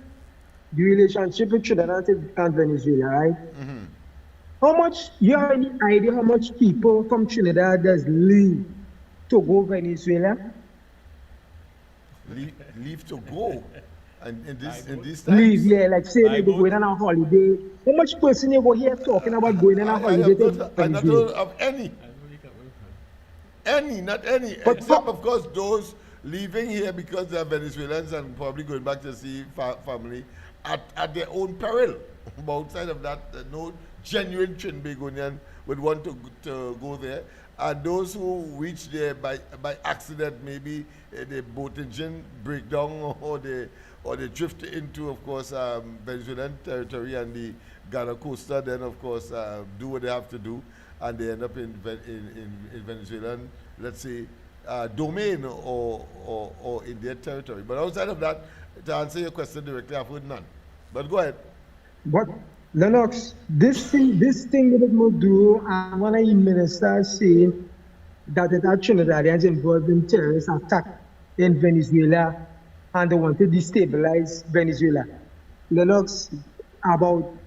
the relationship with Trinidad and Venezuela, right? Mm-hmm. How much, you have any idea how much people from Trinidad does leave to go Venezuela? Leave to go. And in this times? Leave, yeah, like say I they go would- going on a holiday. How much person you go here talking about going on a holiday to I'm not Venezuela? heard of any. Not any. But Except, of course, those leaving here because they are Venezuelans and probably going back to see family at their own peril. But outside of that, no genuine Trinbagonian would want to go there. And those who reach there by accident, maybe the boat engine break down or they drift into, of course, Venezuelan territory and the Ghana costa, then, of course, do what they have to do, and they end up in Venezuelan, let's say, domain or in their territory. But outside of that, to answer your question directly, I've heard none. But go ahead. But Lennox, this thing that Maduro and one of the ministers saying that the Trinidadians involved in terrorist attack in Venezuela and they want to destabilize Venezuela. Lennox, about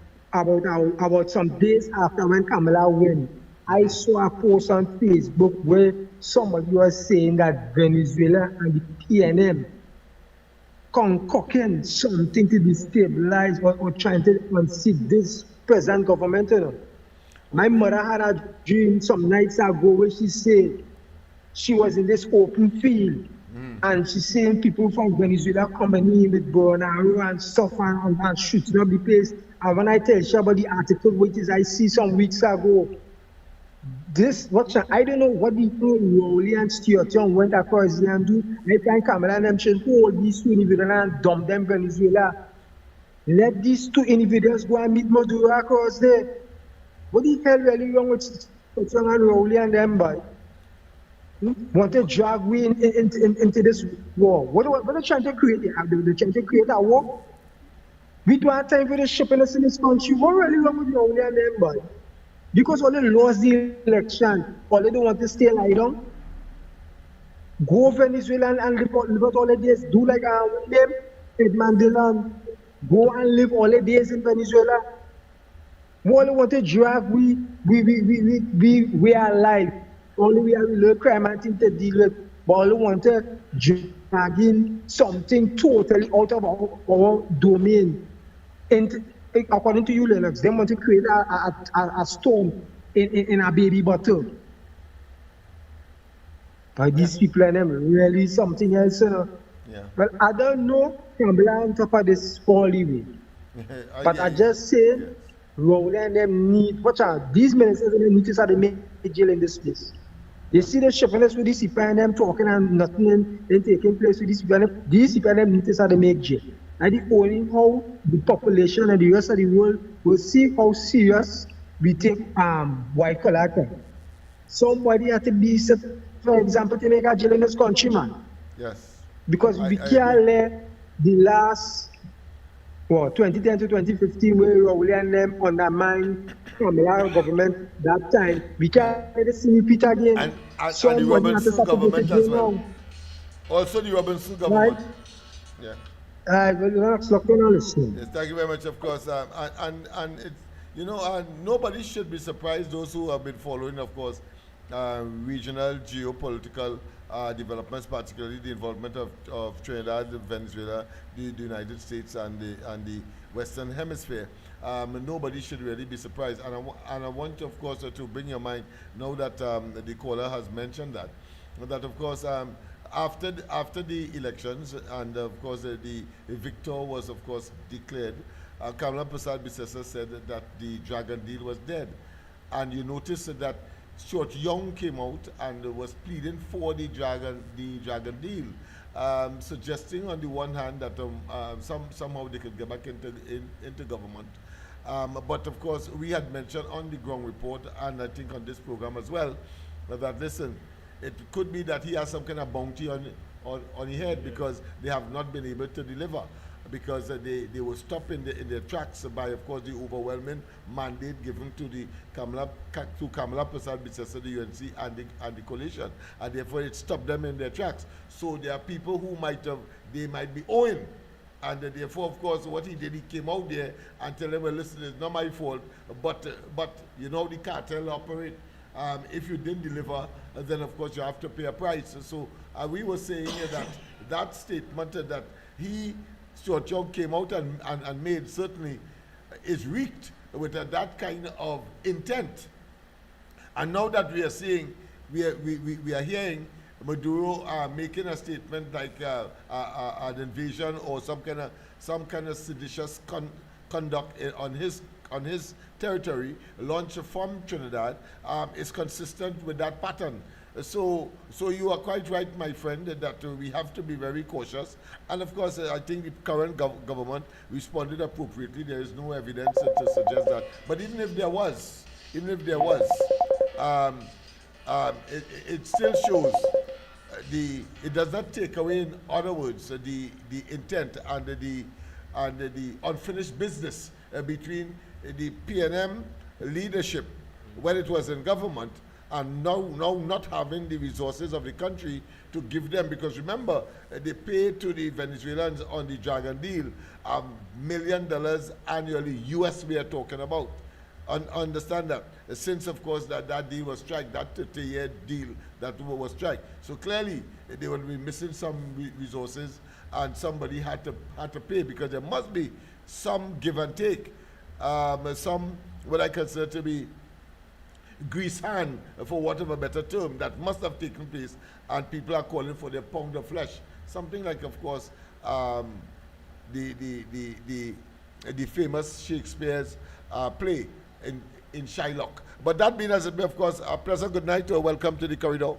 some days after when Kamala won, I saw a post on Facebook where somebody was saying that Venezuela and the PNM concocting something to destabilize or trying to unseat this present government. You know. My mother had a dream some nights ago where she said she was in this open field and she's seeing people from Venezuela coming in with bow and arrow and stuff and shooting up the place. And when I tell you about the article which is I see some weeks ago, I don't know what the people Rowley and Stuart Young went across there and do. They find Kamala and them should hold these two individuals and dump them Venezuela. Let these two individuals go and meet Maduro across there. What the hell really wrong with Stuart Young and Rowley and them, boy? Want to drag we into this war? What are they trying to create? They're trying to create a war? We don't have time for the shipping us in this country. What really wrong with Rowley and them, boy? Because all they lost the election, all they don't want to stay lie down. Go Venezuela and live out all the days. Do like them, Ed Mandela, go and live all the days in Venezuela. All they want to drag we are alive. Only we have a little crime and thing to deal with. But all they want to drag in something totally out of our domain. And according to you, Lennox, they want to create a storm in a baby bottle. But these people are them really something else. Yeah. Well, I don't know Kamala on top of this all the way. But I just say, Rowley and them need, watch out, these ministers and them need to start to make jail in this place. You see the shuffleness with these people and them talking and nothing and then taking place with these people. These people and them need to start to make jail. And the only how the population and the rest of the world will see how serious we take white collar crime. Somebody had to be set, for example, to make a jail in this country, man. Yes. Because I we can't agree. let the last 2010 to 2015 where Rowley and them undermine Kamala government that time. We can't let it see repeat again. And the Somebody has to Robinson start to go to government as jail well. now. Also the Robinson Right? government. Yeah. Well, Lennox, look on listening. Yes, thank you very much, of course. And it's, you know, nobody should be surprised, those who have been following, of course, regional geopolitical developments, particularly the involvement of Trinidad, Venezuela, the United States, and the Western Hemisphere. Nobody should really be surprised. And I want, of course, to bring your mind, now that the caller has mentioned that of course, after the elections, and of course the victor was of course declared, Kamala Prasad Bissessa said that the Dragon deal was dead, and you notice that Stuart Young came out and was pleading for the Dragon deal, suggesting on the one hand that somehow they could get back into government. But of course, we had mentioned on the ground report, and I think on this program as well, that listen, it could be that he has some kind of bounty on his head because they have not been able to deliver, because they were stopped in their tracks by, of course, the overwhelming mandate given to Kamala Prasad Bissessa, the UNC, and the coalition, and therefore it stopped them in their tracks. So there are people who might be owing. And therefore, of course, what he did, he came out there and tell them, well, listen, it's not my fault, but you know the cartel operate. If you didn't deliver, then of course you have to pay a price. So we were saying that statement that Stuart Young came out and made certainly is wreaked with that kind of intent. And now that we are seeing, we are hearing Maduro making a statement like an invasion or some kind of seditious conduct on his territory, launched from Trinidad, is consistent with that pattern. So you are quite right, my friend, that we have to be very cautious. And of course, I think the current government responded appropriately. There is no evidence to suggest that. But even if there was, it still shows it does not take away, in other words, the intent and the unfinished business between the PNM leadership when it was in government, and now not having the resources of the country to give them, because remember, they paid to the Venezuelans on the Dragon deal $1 million annually, US we are talking about. Understand that, since of course that deal was struck, that 30-year deal that was struck. So clearly they will be missing some resources, and somebody had to pay, because there must be some give and take, some what I consider to be grease hand, for whatever better term, that must have taken place, and people are calling for their pound of flesh. Something like, of course, the famous Shakespeare's play in Shylock. But that being as it may, of course, a pleasant good night or welcome to the corridor.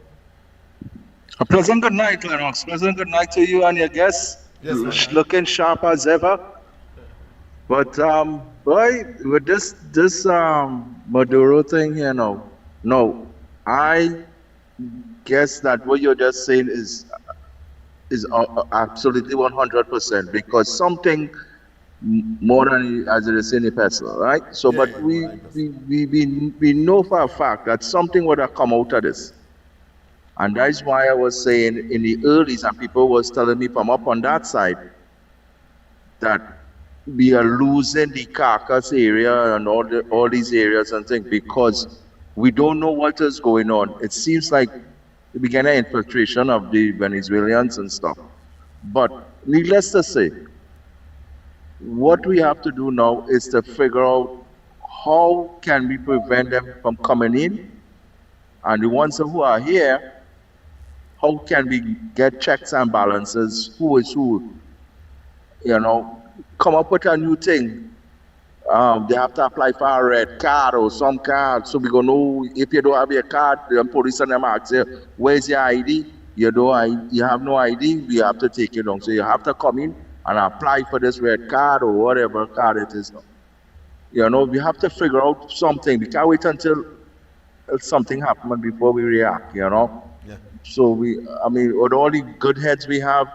A pleasant good night, Lennox. Pleasant good night to you and your guests. Yes, looking sharp as ever. But boy, with this Maduro thing here now, no, I guess that what you're just saying is absolutely 100%, because something more than as it is in the person, right? So, Yeah, but yeah, we know for a fact that something would have come out of this. And that's why I was saying in the early, and people was telling me from up on that side that we are losing the Carcass area and all these areas and things because we don't know what is going on. It seems like the beginning of infiltration of the Venezuelans and stuff. But needless to say, what we have to do now is to figure out how can we prevent them from coming in, and the ones who are here, how can we get checks and balances, who is who, come up with a new thing, They have to apply for a red card or some card. So we gonna know if you don't have your card, the police and them ask you, where's your ID? You have no ID, we have to take you down. So you have to come in and apply for this red card or whatever card it is. We have to figure out something. We can't wait until something happens before we react. Yeah. So with all the good heads we have,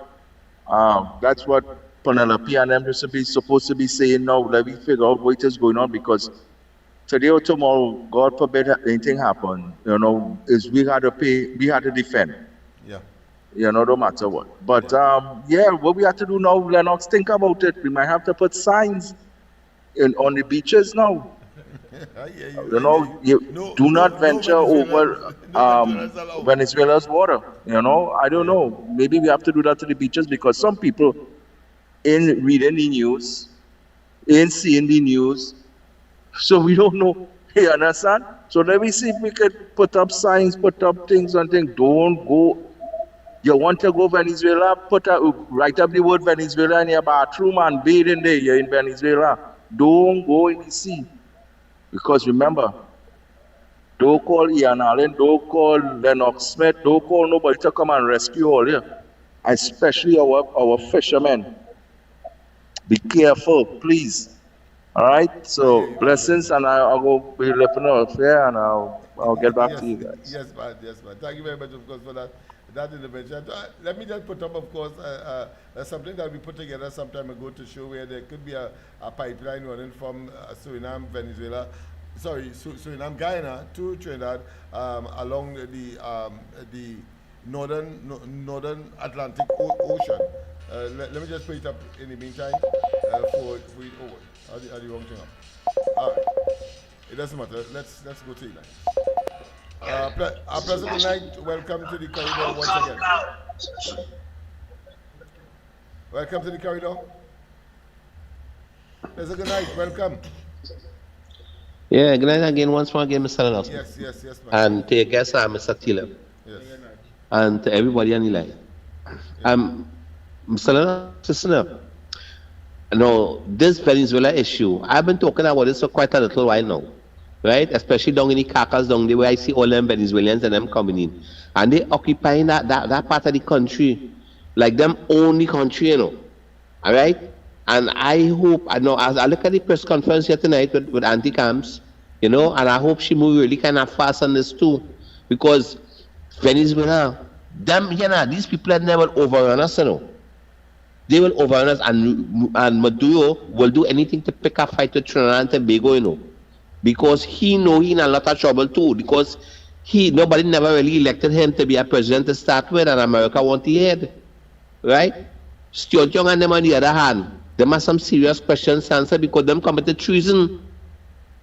that's what Penelope and them supposed to be saying now. Let me figure out what is going on, because today or tomorrow, God forbid anything happen, is we had to defend, Yeah. no matter what. But what we have to do now, Lennox, think about it. We might have to put signs on the beaches now. I hear you. No, Do not no venture over Venezuelans allowed. Venezuela's water. I don't know. Maybe we have to do that to the beaches, because some people in reading the news, in seeing the news, so we don't know. You understand? So let me see if we could put up signs, put up things and things. Don't go. You want to go Venezuela? Write up the word Venezuela in your bathroom and bathe in there. You're in Venezuela. Don't go in the sea. Because remember, don't call Ian Allen, don't call Lennox Smith, don't call nobody to come and rescue all here. Especially our fishermen. Be careful, please. All right? So, blessings, and I'll go be lifting off here, and I'll get back to you guys. Yes, man. Thank you very much, of course, for that intervention. Let me just put up, of course, something that we put together some time ago to show where there could be a pipeline running from Suriname, Venezuela, Suriname, Guyana to Trinidad along the northern Atlantic Ocean. Let me just put it up in the meantime for it. Oh, are the wrong thing up? All right. It doesn't matter. Let's go to the line. Our President Knight, welcome to the corridor once again. Welcome to the corridor. President Knight, welcome. Yeah, good night again, once more again, Mr. Lennox. Yes, and to your guest, Mr. Taylor. Yes. And to everybody on the line. Mr. Lennox, listener, this Venezuela issue, I've been talking about this for quite a little while now. Right? Especially down in the Caracas, down there where I see all them Venezuelans and them coming in. And they occupying that part of the country, like them only country, All right? And I hope, as I look at the press conference here tonight with Auntie Camps, and I hope she move really kind of fast on this too. Because Venezuela, these people have never overrun us, They will overrun us, and Maduro will do anything to pick a fight with Trinidad and Tobago, Because he in a lot of trouble too. Because nobody never really elected him to be a president to start with, and America want the head, right? Stuart Young and them on the other hand, them have some serious questions to answer because them committed treason,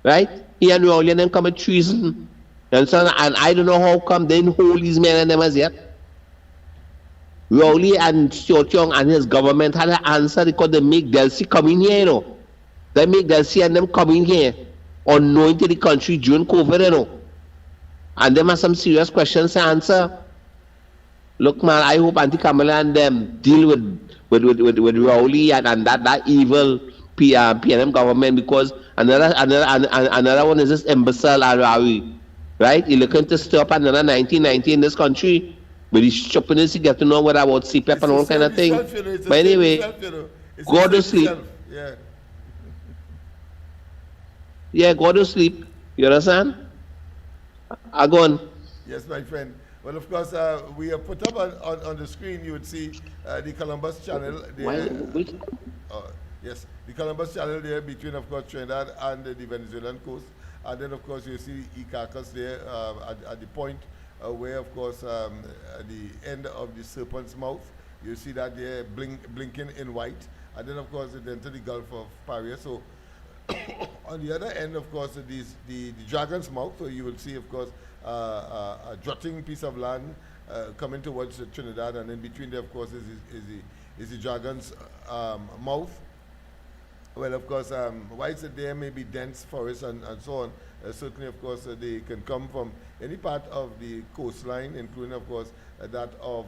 right? He and Rowley and them committed treason, and I don't know how come they didn't hold these men and them as yet. Rowley and Stuart Young and his government had an answer because they make Delcy come in here, They make Delcy and them come in here. Unknowing to the country during COVID, And them have some serious questions to answer. Look, man, I hope Auntie Kamala and them deal with Rowley and that evil PNM government, because another one is this imbecile Arawi, right? He's looking to stir up another 1990 in this country. But the stupidness, you get to know what about CPAP and all kind of thing. But anyway, go to sleep. Yeah, go to sleep. You understand? I go on. Yes, my friend. Well, of course, we have put up on the screen, you would see the Columbus Channel. Yes, the Columbus Channel there between, of course, Trinidad and the Venezuelan coast. And then, of course, you see Caracas there at the point where, of course, at the end of the Serpent's Mouth, you see that there blinking in white. And then, of course, it entered the Gulf of Paria. So, on the other end, of course, the Dragon's Mouth, so you will see, of course, a jutting piece of land coming towards Trinidad, and in between there, of course, is the Dragon's Mouth. Well, of course, whilst there may be dense forests and so on, certainly, of course, they can come from any part of the coastline, including, of course, that of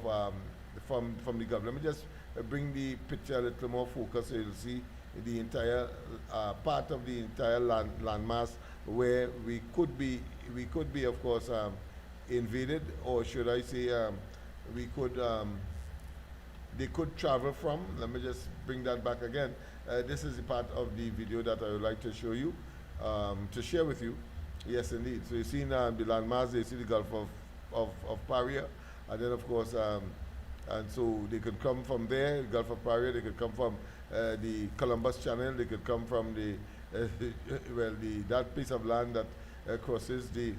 from the Gulf. Let me just bring the picture a little more focused so you'll see the entire part of the entire landmass where we could be, of course, invaded, or should I say, we could, they could travel from. Let me just bring that back again. This is the part of the video that I would like to show you, to share with you. Yes, indeed. So you see now the landmass, you see the Gulf of Paria, and then of course, and so they could come from there, Gulf of Paria, they could come from the Columbus Channel, they could come from the, that piece of land that crosses the,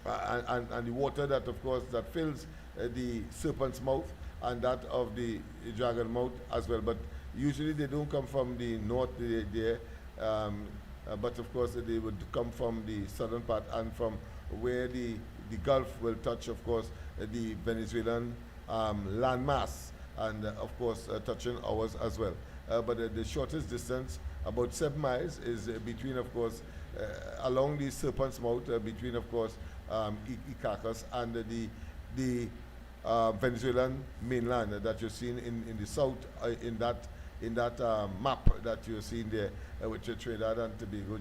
and the water that of course that fills the Serpent's Mouth and that of the Dragon Mouth as well. But usually they don't come from the north there, but of course they would come from the southern part and from where the Gulf will touch, of course, the Venezuelan landmass, and of course touching ours as well. But the shortest distance, about 7 miles, is between, of course, along the Serpent's Mouth, between, of course, Iquitos and the Venezuelan mainland that you're seeing in the south, in that map that you're seeing there, which is Trinidad and Tobago,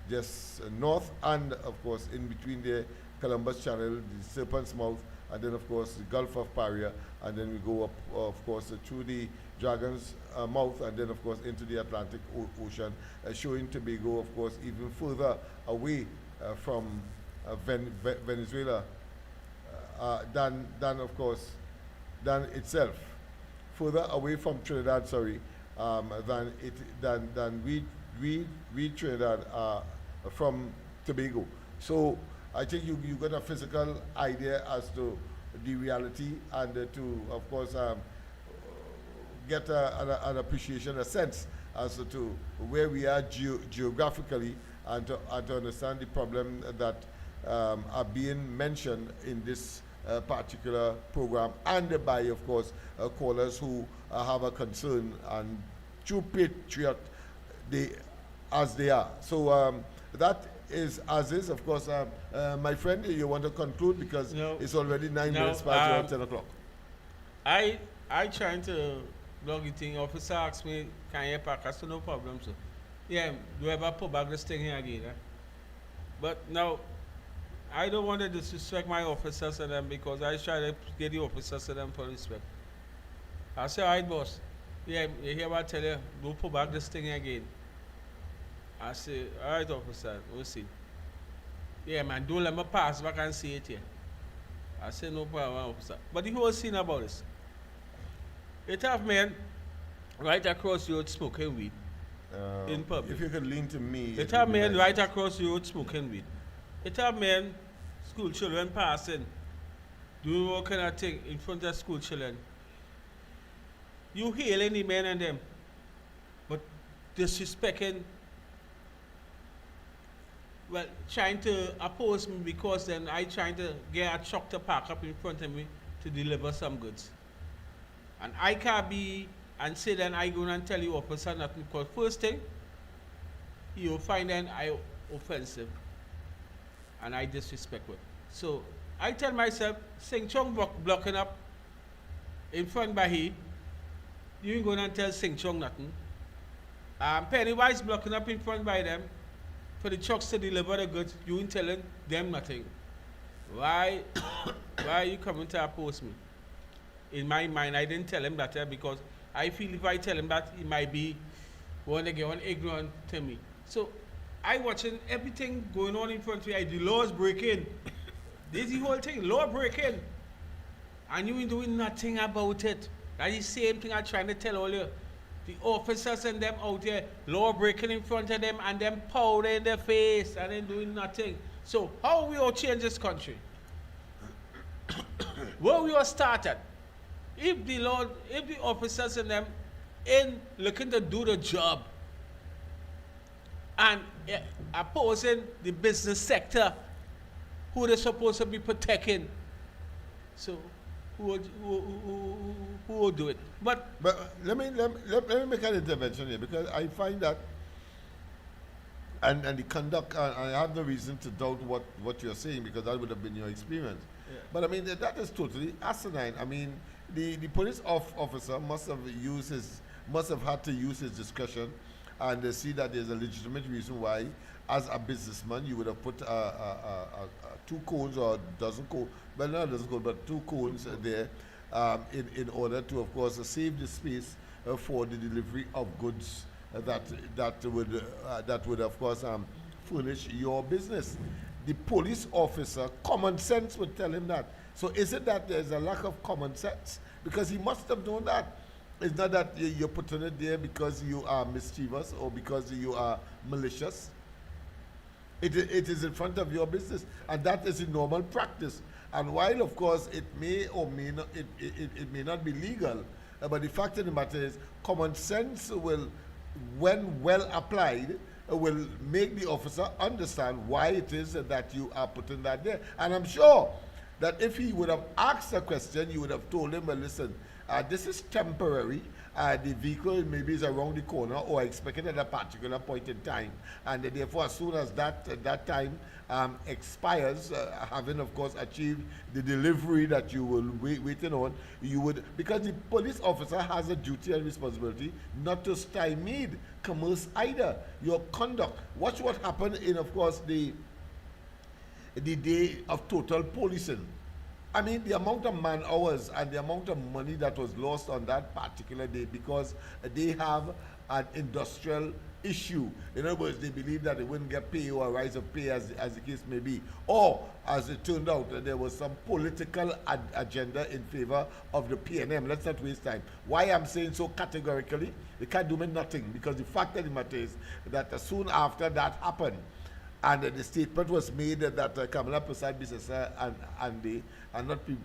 just north, and of course in between the Columbus Channel, the Serpent's Mouth, and then of course the Gulf of Paria, and then we go up, of course, through the Dragon's Mouth, and then of course into the Atlantic Ocean, showing Tobago, of course, even further away from Venezuela than of course than itself, further away from Trinidad, sorry, than we Trinidad from Tobago. So I think you got a physical idea as to the reality, and to of course get an appreciation, a sense as to where we are geographically, and to understand the problem that are being mentioned in this particular program, and by, of course, callers who have a concern and true patriot as they are. So that is as is. Of course, my friend, you want to conclude, because it's already 9 minutes past 10 o'clock. I trying to log it in. Officer asked me, can you park? I said, no problem, sir. Yeah, do you ever put back this thing here again? But now, I don't want to disrespect my officers and them, because I try to get the officers and them for respect. I say, all right, boss. Yeah, you hear what I tell you? Don't put back this thing again. I say, all right, officer, we'll see. Yeah, man, don't let me pass back and see it here. I say, no problem, officer. But the whole scene about this, it have men right across the road smoking weed in public. If you could lean to me. It have men right across the road smoking weed. It have men, school children passing, doing all kind of thing in front of school children. You hailing the men and them, but disrespecting, well, trying to oppose me, because then I trying to get a truck to park up in front of me to deliver some goods. And I can't be and say then I go and tell you officer nothing, because first thing, you'll find then I offensive and I disrespectful. So I tell myself, Sing Chong blocking up in front by he, you ain't going to tell Sing Chong nothing. Pennywise blocking up in front by them for the trucks to deliver the goods, you ain't telling them nothing. Why are you coming to oppose me? In my mind, I didn't tell him that, because I feel if I tell him that, he might be one again, ignorant to me. So I watching everything going on in front of me. The laws breaking. This is the whole thing, law breaking. And you ain't doing nothing about it. That's the same thing I'm trying to tell all you. The officers and them out there, law breaking in front of them, and them powder in their face, and then doing nothing. So how we all change this country? Where we all started? If the officers and them ain't looking to do the job and opposing the business sector, who they're supposed to be protecting, so who will do it? But let me make an intervention here, because I find that, and the conduct, I have no reason to doubt what you're saying, because that would have been your experience. Yeah. But I mean, that is totally asinine. I mean, the police officer must have used his must have had to use his discretion and see that there's a legitimate reason why, as a businessman, you would have put 2 cones or a dozen cones, well, not a dozen cones, but 2 cones there in order to, of course, save the space for the delivery of goods that would, of course, furnish your business. The police officer, common sense would tell him that. So is it that there's a lack of common sense? Because he must have known that. It's not that you're putting it there because you are mischievous or because you are malicious. It is in front of your business, and that is a normal practice. And while, of course, it may or may not, it may not be legal, but the fact of the matter is, common sense will, when well applied, will make the officer understand why it is that you are putting that there. And I'm sure that if he would have asked a question, you would have told him, well, listen, this is temporary. The vehicle maybe is around the corner or expected at a particular point in time. And therefore, as soon as that time expires, having, of course, achieved the delivery that you will waiting on, you would, because the police officer has a duty and responsibility not to stymie commerce either. Your conduct. Watch what happened in, of course, the day of total policing. I mean, the amount of man hours and the amount of money that was lost on that particular day because they have an industrial issue. In other words, they believe that they wouldn't get pay or a rise of pay as the case may be. Or, as it turned out, there was some political agenda in favor of the PNM. Let's not waste time. Why I'm saying so categorically, they can't do me nothing, because the fact of the matter is that soon after that happened, and the statement was made that Kamala Prasad Bisasa and they are not be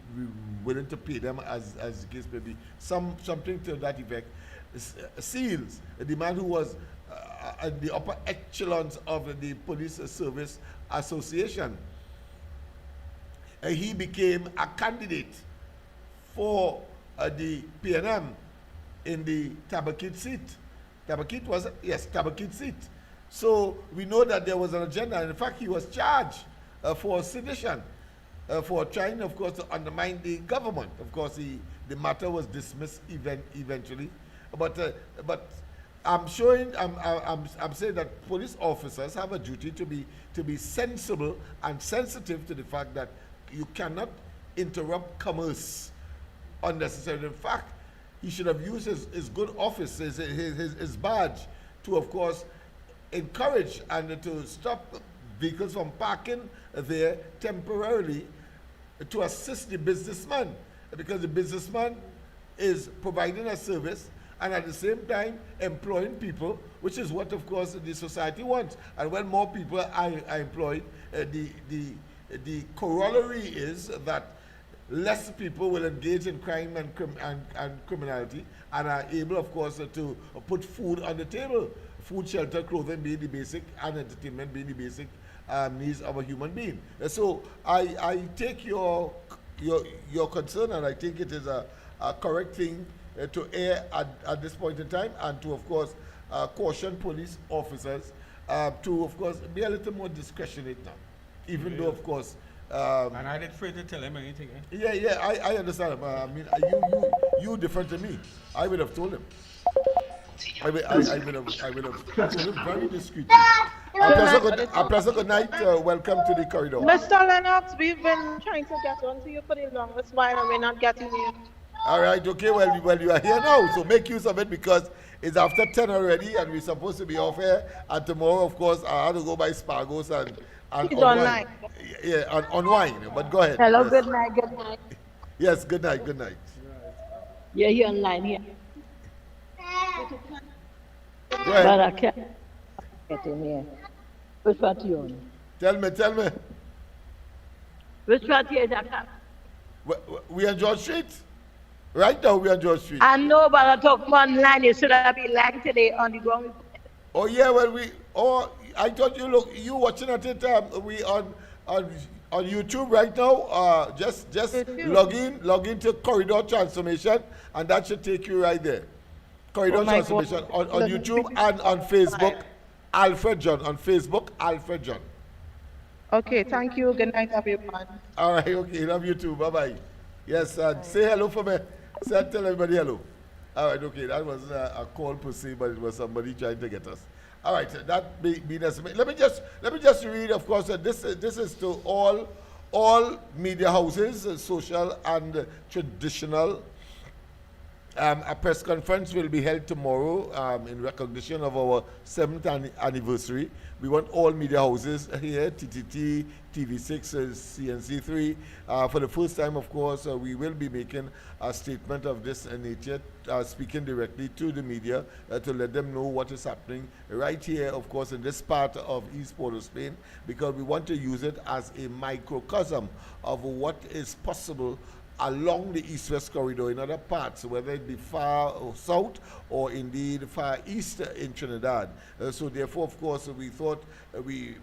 willing to pay them as the case may be. Something to that effect. Seals, the man who was at the upper echelons of the Police Service Association, he became a candidate for the PNM in the Tabakit seat. Tabakit was, yes, Tabakit seat. So we know that there was an agenda, and in fact he was charged for sedition, for trying, of course, to undermine the government. Of course, the matter was dismissed eventually, but I'm saying that police officers have a duty to be sensible and sensitive to the fact that you cannot interrupt commerce unnecessarily. In fact, he should have used his good office, his badge, to, of course, encourage and to stop vehicles from parking there temporarily to assist the businessman, because the businessman is providing a service and at the same time employing people, which is what, of course, the society wants. And when more people are employed, the corollary is that less people will engage in crime and criminality and are able, of course, to put food on the table. Food, shelter, clothing being the basic, and entertainment being the basic needs of a human being. So I take your concern, and I think it is a correct thing to air at this point in time, and to, of course, caution police officers to, of course, be a little more discretionate now, even though, of course. And I didn't afraid to tell him anything. Eh? Yeah, I understand. I mean, you different to me. I would have told him. I would have told him very discreetly. Professor, good night. Welcome to the corridor. Mr. Lennox, we've been trying to get on to you for the longest while and we're not getting you. All right, okay, well, you are here now, so make use of it, because it's after 10 already and we're supposed to be off here. And tomorrow, of course, I have to go by Spargos and He's online. Yeah, and unwind. But go ahead. Hello, yes. good night. Yes, good night. Yeah, you're online here. Go ahead. But I can't get in here. Which part you on? Tell me. Which part is that? We on George Street? Right now we on George Street. I know, but I talk online. You should have been like today on the ground. Oh yeah, well I thought you watching at it. We on YouTube right now. Just log into Corridor Transformation, and that should take you right there. Corridor Transformation on YouTube and on Facebook. Alfred John on Facebook. Alfred John. Okay, thank you. Good night, everyone. All right, okay, love you too. Bye bye. Yes, say hello for me. Tell everybody hello. All right, okay, that wasn't a call per se, but it was somebody trying to get us. All right, that being estimated. Let me just read. Of course, this is to all media houses, social and traditional. A press conference will be held tomorrow in recognition of our 7th anniversary. We want all media houses here, TTT, TV6, CNC3. For the first time, of course, we will be making a statement of this nature, speaking directly to the media to let them know what is happening right here, of course, in this part of East Port of Spain, because we want to use it as a microcosm of what is possible along the east-west corridor in other parts, whether it be far south or indeed far east in Trinidad. So therefore, of course, we thought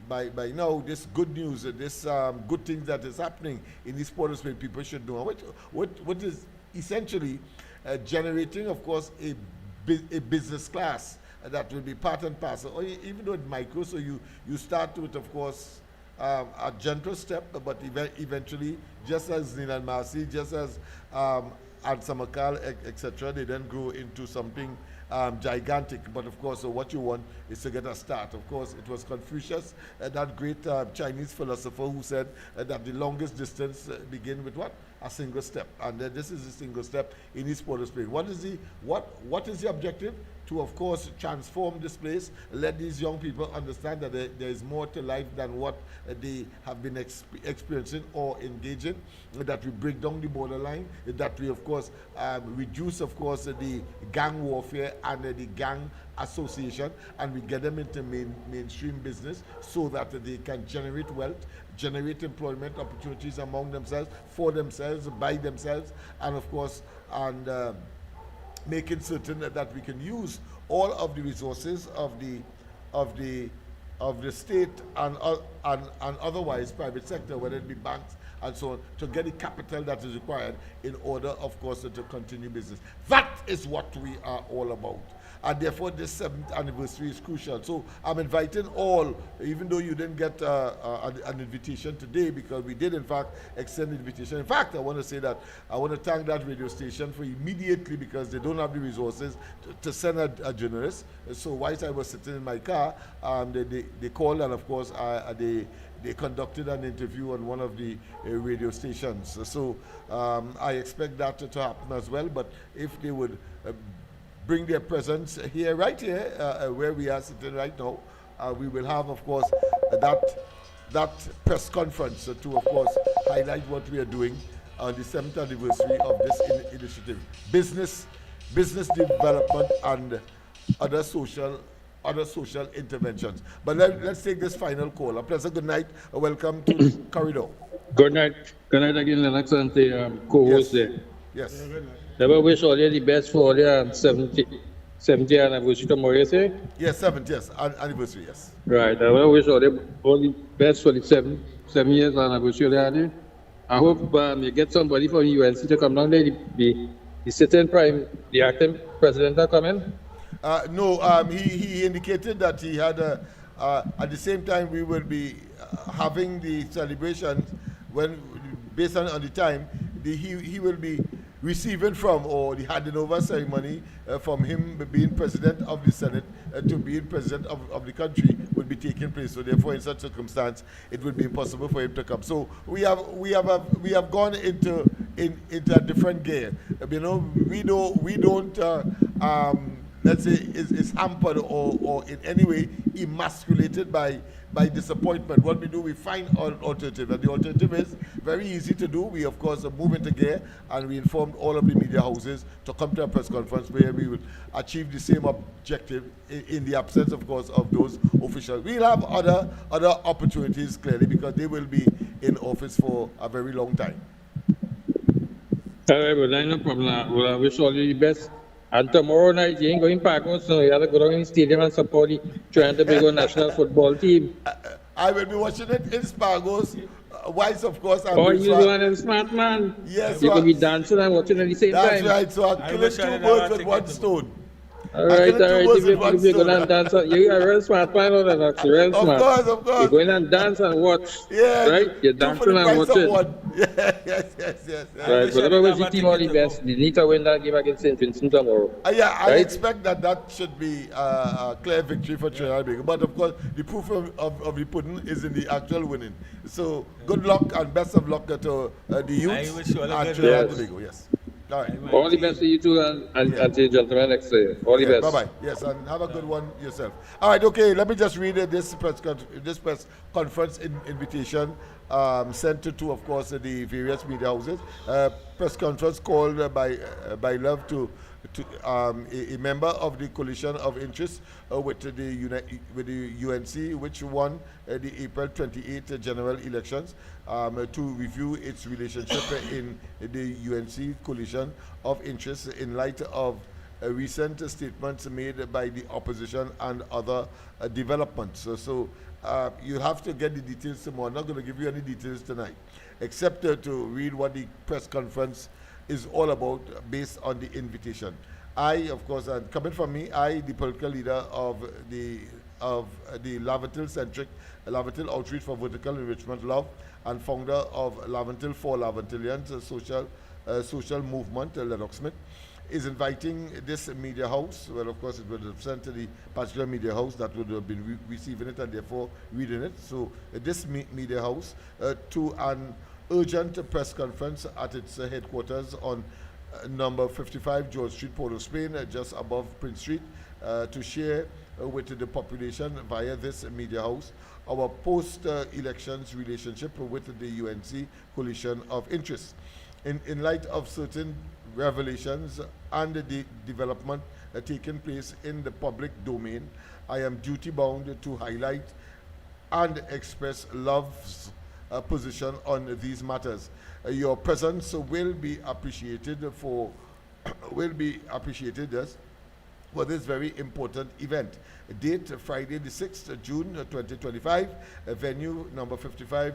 by now this good news, this good thing that is happening in East Port of Spain, people should know. What is essentially generating, of course, a business class that will be part and parcel, or even though it's micro, so you start with, of course, a gentle step, but eventually, just as Nina and Marcy, just as Ansamakal, etc., they then grow into something gigantic. But of course, what you want is to get a start. Of course, it was Confucius, that great Chinese philosopher, who said that the longest distance begin with what? A single step. And this is a single step in East Port of Spain. What is the objective? To, of course, transform this place, let these young people understand that there is more to life than what they have been experiencing or engaging, that we break down the borderline, that we, of course, reduce, of course, the gang warfare and the gang association, and we get them into mainstream business so that they can generate wealth, generate employment opportunities among themselves, for themselves, by themselves, and, of course, making certain that we can use all of the resources of the state and otherwise private sector, whether it be banks and so on, to get the capital that is required in order, of course, to continue business. That is what we are all about. And therefore, this 7th anniversary is crucial. So I'm inviting all, even though you didn't get an invitation today, because we did, in fact, extend the invitation. In fact, I want to say that I want to thank that radio station for immediately, because they don't have the resources to send a journalist. So whilst I was sitting in my car, they called, and of course, they conducted an interview on one of the radio stations. So I expect that to happen as well. But if they would bring their presence here, right here, where we are sitting right now, we will have, of course, that press conference to, of course, highlight what we are doing on the 7th anniversary of this initiative. Business development and other social interventions. But let's take this final call. A pleasant good night. Welcome to the corridor. Good night. Good night again, Lennox, and the co-host there. Yes. I wish all you the best for all your 70th anniversary tomorrow, you say? Yes, 7th, yes. Anniversary, yes. Right. I wish all the best for the 7 years anniversary. I hope you get somebody from UNC to come down there. The sitting the acting president are coming? No, he indicated that he had, at the same time, we will be having the celebrations when, based on the time, he will be receiving from, or the handing over ceremony from him being president of the Senate to being president of the country would be taking place. So therefore, in such circumstance, it would be impossible for him to come. So we have gone into a different gear. You know, we don't let's say is hampered or in any way emasculated by disappointment. What we do, we find an alternative, and the alternative is very easy to do. We, of course, move into gear, and we informed all of the media houses to come to a press conference where we will achieve the same objective in the absence, of course, of those officials. We'll have other opportunities, clearly, because they will be in office for a very long time. All right, well, no problem. Well, I wish all you the best. And tomorrow night, you ain't going Pagos, so you have to go down in the stadium and support the Trinidad national football team. I will be watching it in Spargos. Whilst, of course, I'm you one and smart man. Yes, you could be dancing and watching at the same time. That's right. So I'm killing 2 birds with 1 stone. All I right, couldn't do both if at once. you're going to dance, you are real smart, man, Lennox, real Of smart. course, of course. You're going and dance and watch, Yeah, right? You're two for dancing the and price of watching. one. Yes. I Right, wish but I whatever did was have the a team or the ticket. best, they need to win that game against St. Vincent tomorrow. Yeah, I Right? expect that should be a clear victory for Trinidad and Tobago. But of course, the proof of the pudding is in the actual winning. So good luck and best of luck to the youth wish you all a at good Trinidad and luck. Tobago. Yes. All right. All the best to you two and Yeah. to the gentlemen next year. All the Yeah, best. bye-bye. Yes, and have a good one yourself. All right, okay, let me just read this press conference invitation sent to, of course, the various media houses. Press conference called by Love to a member of the coalition of interest with the UNC, which won the April 28 general elections, to review its relationship in the UNC coalition of interest in light of recent statements made by the opposition and other developments. So you have to get the details tomorrow. I'm not going to give you any details tonight, except to read what the press conference is all about based on the invitation. I, of course, and coming from me, the political leader of the Lavatil-centric Lavatil Outreach for Vertical Enrichment Love and founder of Lavatil for Laventilians, a social movement, Lennox Smith, is inviting this media house, well, of course, it would have sent to the particular media house that would have been receiving it and therefore reading it. So this media house to an urgent press conference at its headquarters on number 55 George Street, Port of Spain, just above Prince Street, to share with the population via this media house our post-elections relationship with the UNC coalition of interest. In light of certain revelations and the development taking place in the public domain, I am duty-bound to highlight and express Love's position on these matters. Your presence will be appreciated for this very important event. Date Friday the 6th June 2025. Venue number 55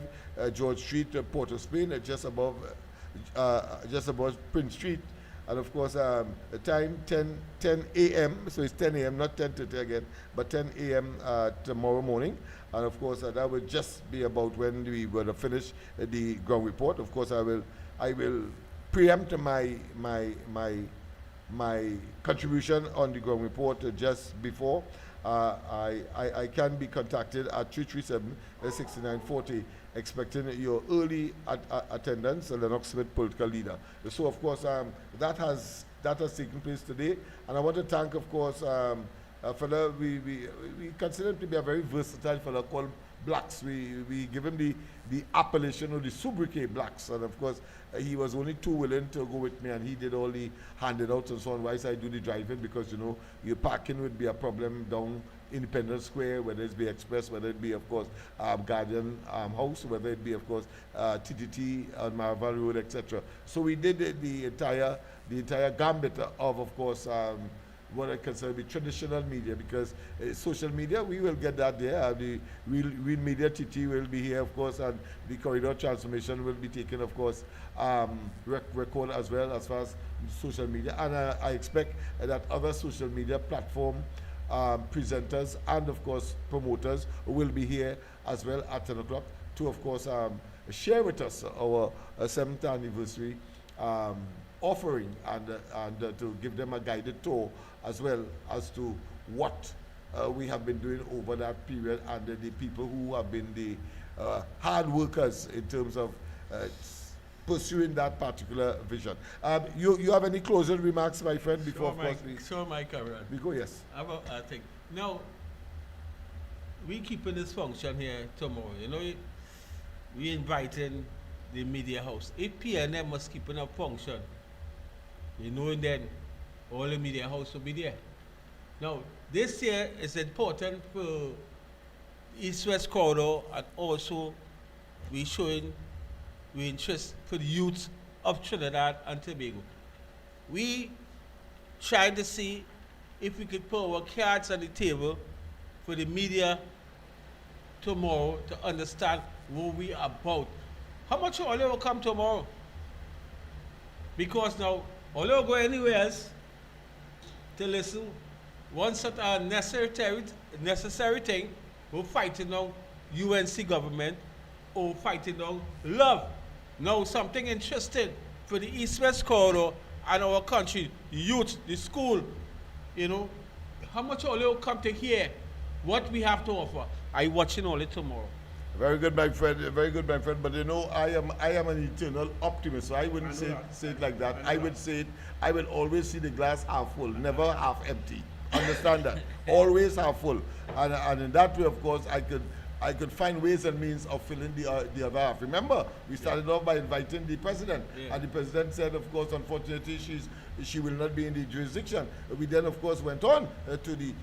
George Street, Port of Spain, just above Prince Street. And of course, the time 10 a.m. So it's 10 a.m. not 10:30 again, but 10 a.m. Tomorrow morning. And of course, that will just be about when we will have finished the ground report. Of course, I will preempt my contribution on the ground report just before. I can be contacted at 337-6940, expecting your early attendance, Lennox Smith, political leader. So, of course, that has taken place today, and I want to thank, of course, a fellow we consider him to be a very versatile fellow called Blacks. We give him the appellation of the sobriquet Blacks, and of course he was only too willing to go with me, and he did all the handed outs and so on whilst I do the driving, because your parking would be a problem down Independence Square, whether it be Express, whether it be, of course, Guardian House, whether it be, of course, TTT on Maraval Road, etc. So we did the entire gambit of course, what I consider to be traditional media, because social media, we will get that there. The real media TT will be here, of course, and the corridor transformation will be taken, of course, record as well as far as social media. And I expect that other social media platform presenters and, of course, promoters will be here as well at 10 o'clock to, of course, share with us our 7th anniversary offering and to give them a guided tour as well as to what we have been doing over that period, and the people who have been the hard workers in terms of pursuing that particular vision. You have any closing remarks, my friend, before Sure, my career. we go? Yes. I think. Now, we keeping this function here tomorrow. We inviting the media house. If PNM must keep a function, then all the media house will be there. Now, this year is important for East-West corridor, and also we showing we interest for the youth of Trinidad and Tobago. We trying to see if we could put our cards on the table for the media tomorrow to understand what we are about. How much all will come tomorrow? Because now, all will go anywhere else to listen one such a necessary thing, we're fighting on UNC government or fighting on love. Now something interesting for the East-West corridor and our country, the youth, the school, you know, how much all you come to hear what we have to offer. I watching all it tomorrow. Very good, my friend. Very good, my friend. But you know, I am an eternal optimist, so I wouldn't say it like that. I would say it. I will always see the glass half full, never half empty. Understand that? Always half full. And in that way, of course, I could find ways and means of filling the other half. Remember, we started off by inviting the president, and the president said, of course, unfortunately, she will not be in the jurisdiction. We then, of course, went on to the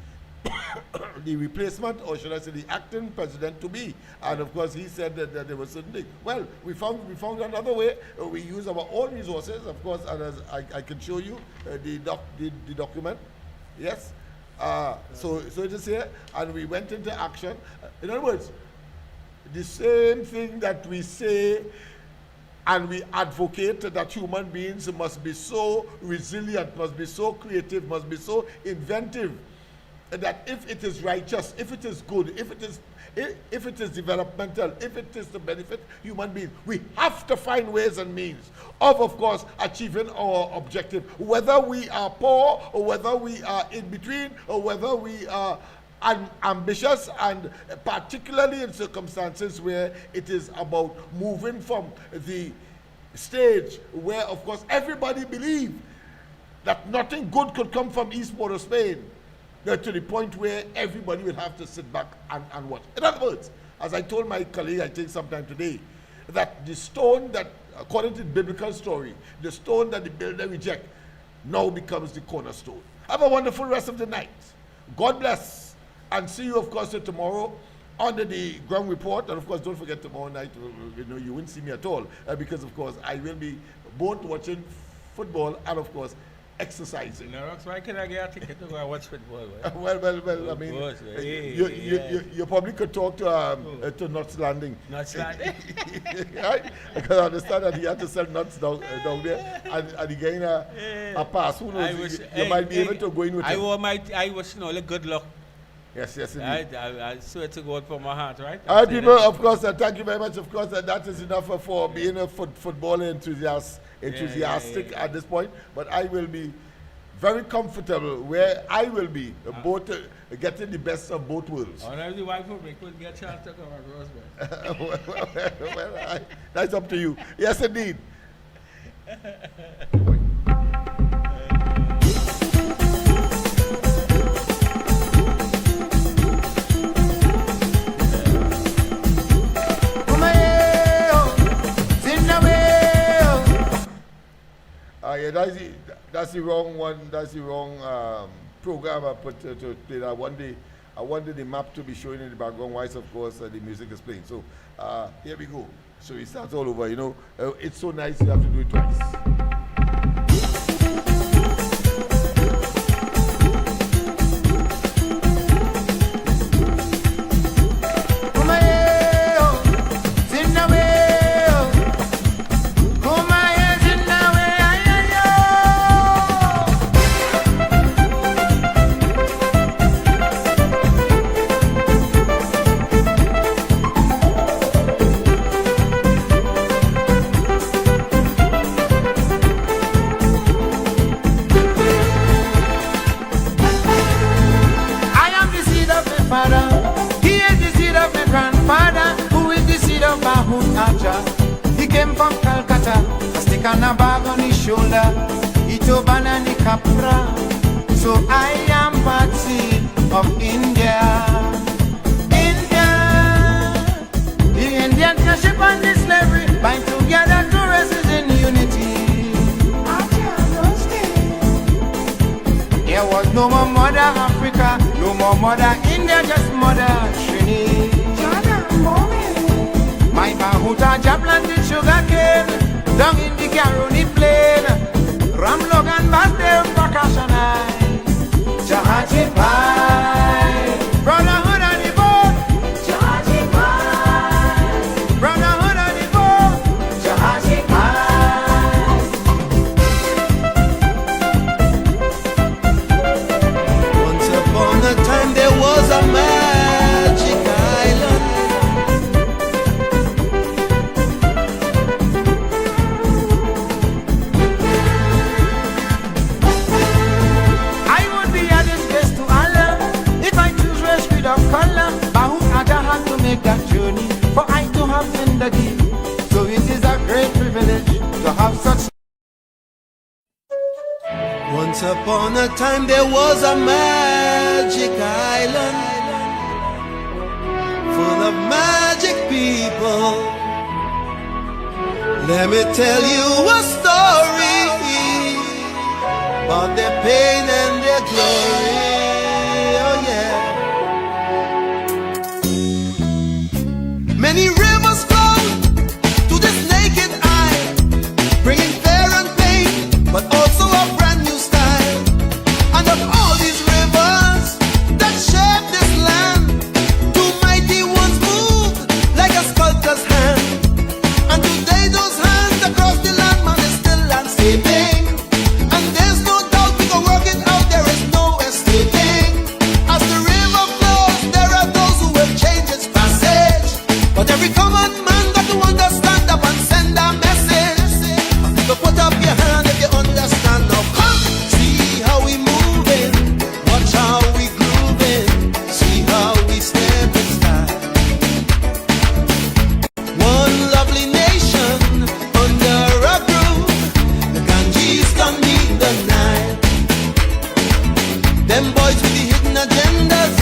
the replacement, or should I say the acting president to be, and of course he said that there was certain things. Well, we found another way. We use our own resources, of course, and as I can show you the document. Yes. So it is here, and we went into action. In other words, the same thing that we say and we advocate, that human beings must be so resilient, must be so creative, must be so inventive, that if it is righteous, if it is good, if it is developmental, if it is to benefit human beings, we have to find ways and means of course, achieving our objective, whether we are poor or whether we are in between or whether we are ambitious, and particularly in circumstances where it is about moving from the stage where, of course, everybody believed that nothing good could come from East Port of Spain, to the point where everybody will have to sit back and watch. In other words, as I told my colleague, I think sometime today, that the stone that, according to the biblical story, the stone that the builder reject now becomes the cornerstone. Have a wonderful rest of the night. God bless. And see you, of course, tomorrow under the ground report. And, of course, don't forget tomorrow night, you won't see me at all, because, of course, I will be both watching football and, of course, exercising. Lennox, why can I get a ticket to go and watch football? Well, I mean, you probably could talk to Nuts Landing. Nuts Landing? Right? Because I understand that he had to sell nuts down there, and he gained a pass. Who knows? You might be able to go in with him. I wish good luck. Yes, indeed. I swear to God from my heart, right? All right, people, of course, thank you very much. Of course, that is enough for being a football enthusiastic at this point. But I will be very comfortable where I will be, both getting the best of both worlds. The wife will could get a chance to come across. Well, that's up to you. Yes, indeed. Yeah, that's the wrong one. That's the wrong program I put to play that. I wanted the map to be showing in the background, whilst of course the music is playing. So here we go. So it starts all over. It's so nice you have to do it twice. He came from Calcutta, a stick and a bag on his shoulder, Itoban and Capra. So I am part seed of India. The Indians can ship on this slavery, bind together to races in unity. There was no more mother Africa, no more mother India, just mother Trini. My Mahuta planted sugar cane down in the Caroni plain. Ram Logan Basdale Prakashanai Jahaji Pai Brotherhood of the boat Jahaji Pai Brotherhood of the boat Jahaji Pai. Once zindagi. So it is a great privilege to have such. Once upon a time there was a magic island full of magic people. Let me tell you a story about their pain and their glory. Oh yeah. Many rivers flow to this naked eye, bringing fear and pain, but also a brand new style. And of all these rivers that shape this land, two mighty ones moved like a sculptor's hand. And today those hands across the land, man, is still landscaping. And there's no doubt we can work it out, there is no escaping. As the river flows, there are those who will change its passage. But every common man got to understand up and send a message. So put up your hand if you understand. Now come, see how we moving, watch how we grooving, see how we step in style. One lovely nation under a groove, the Ganges don't need the Nile. Them boys with the hidden agendas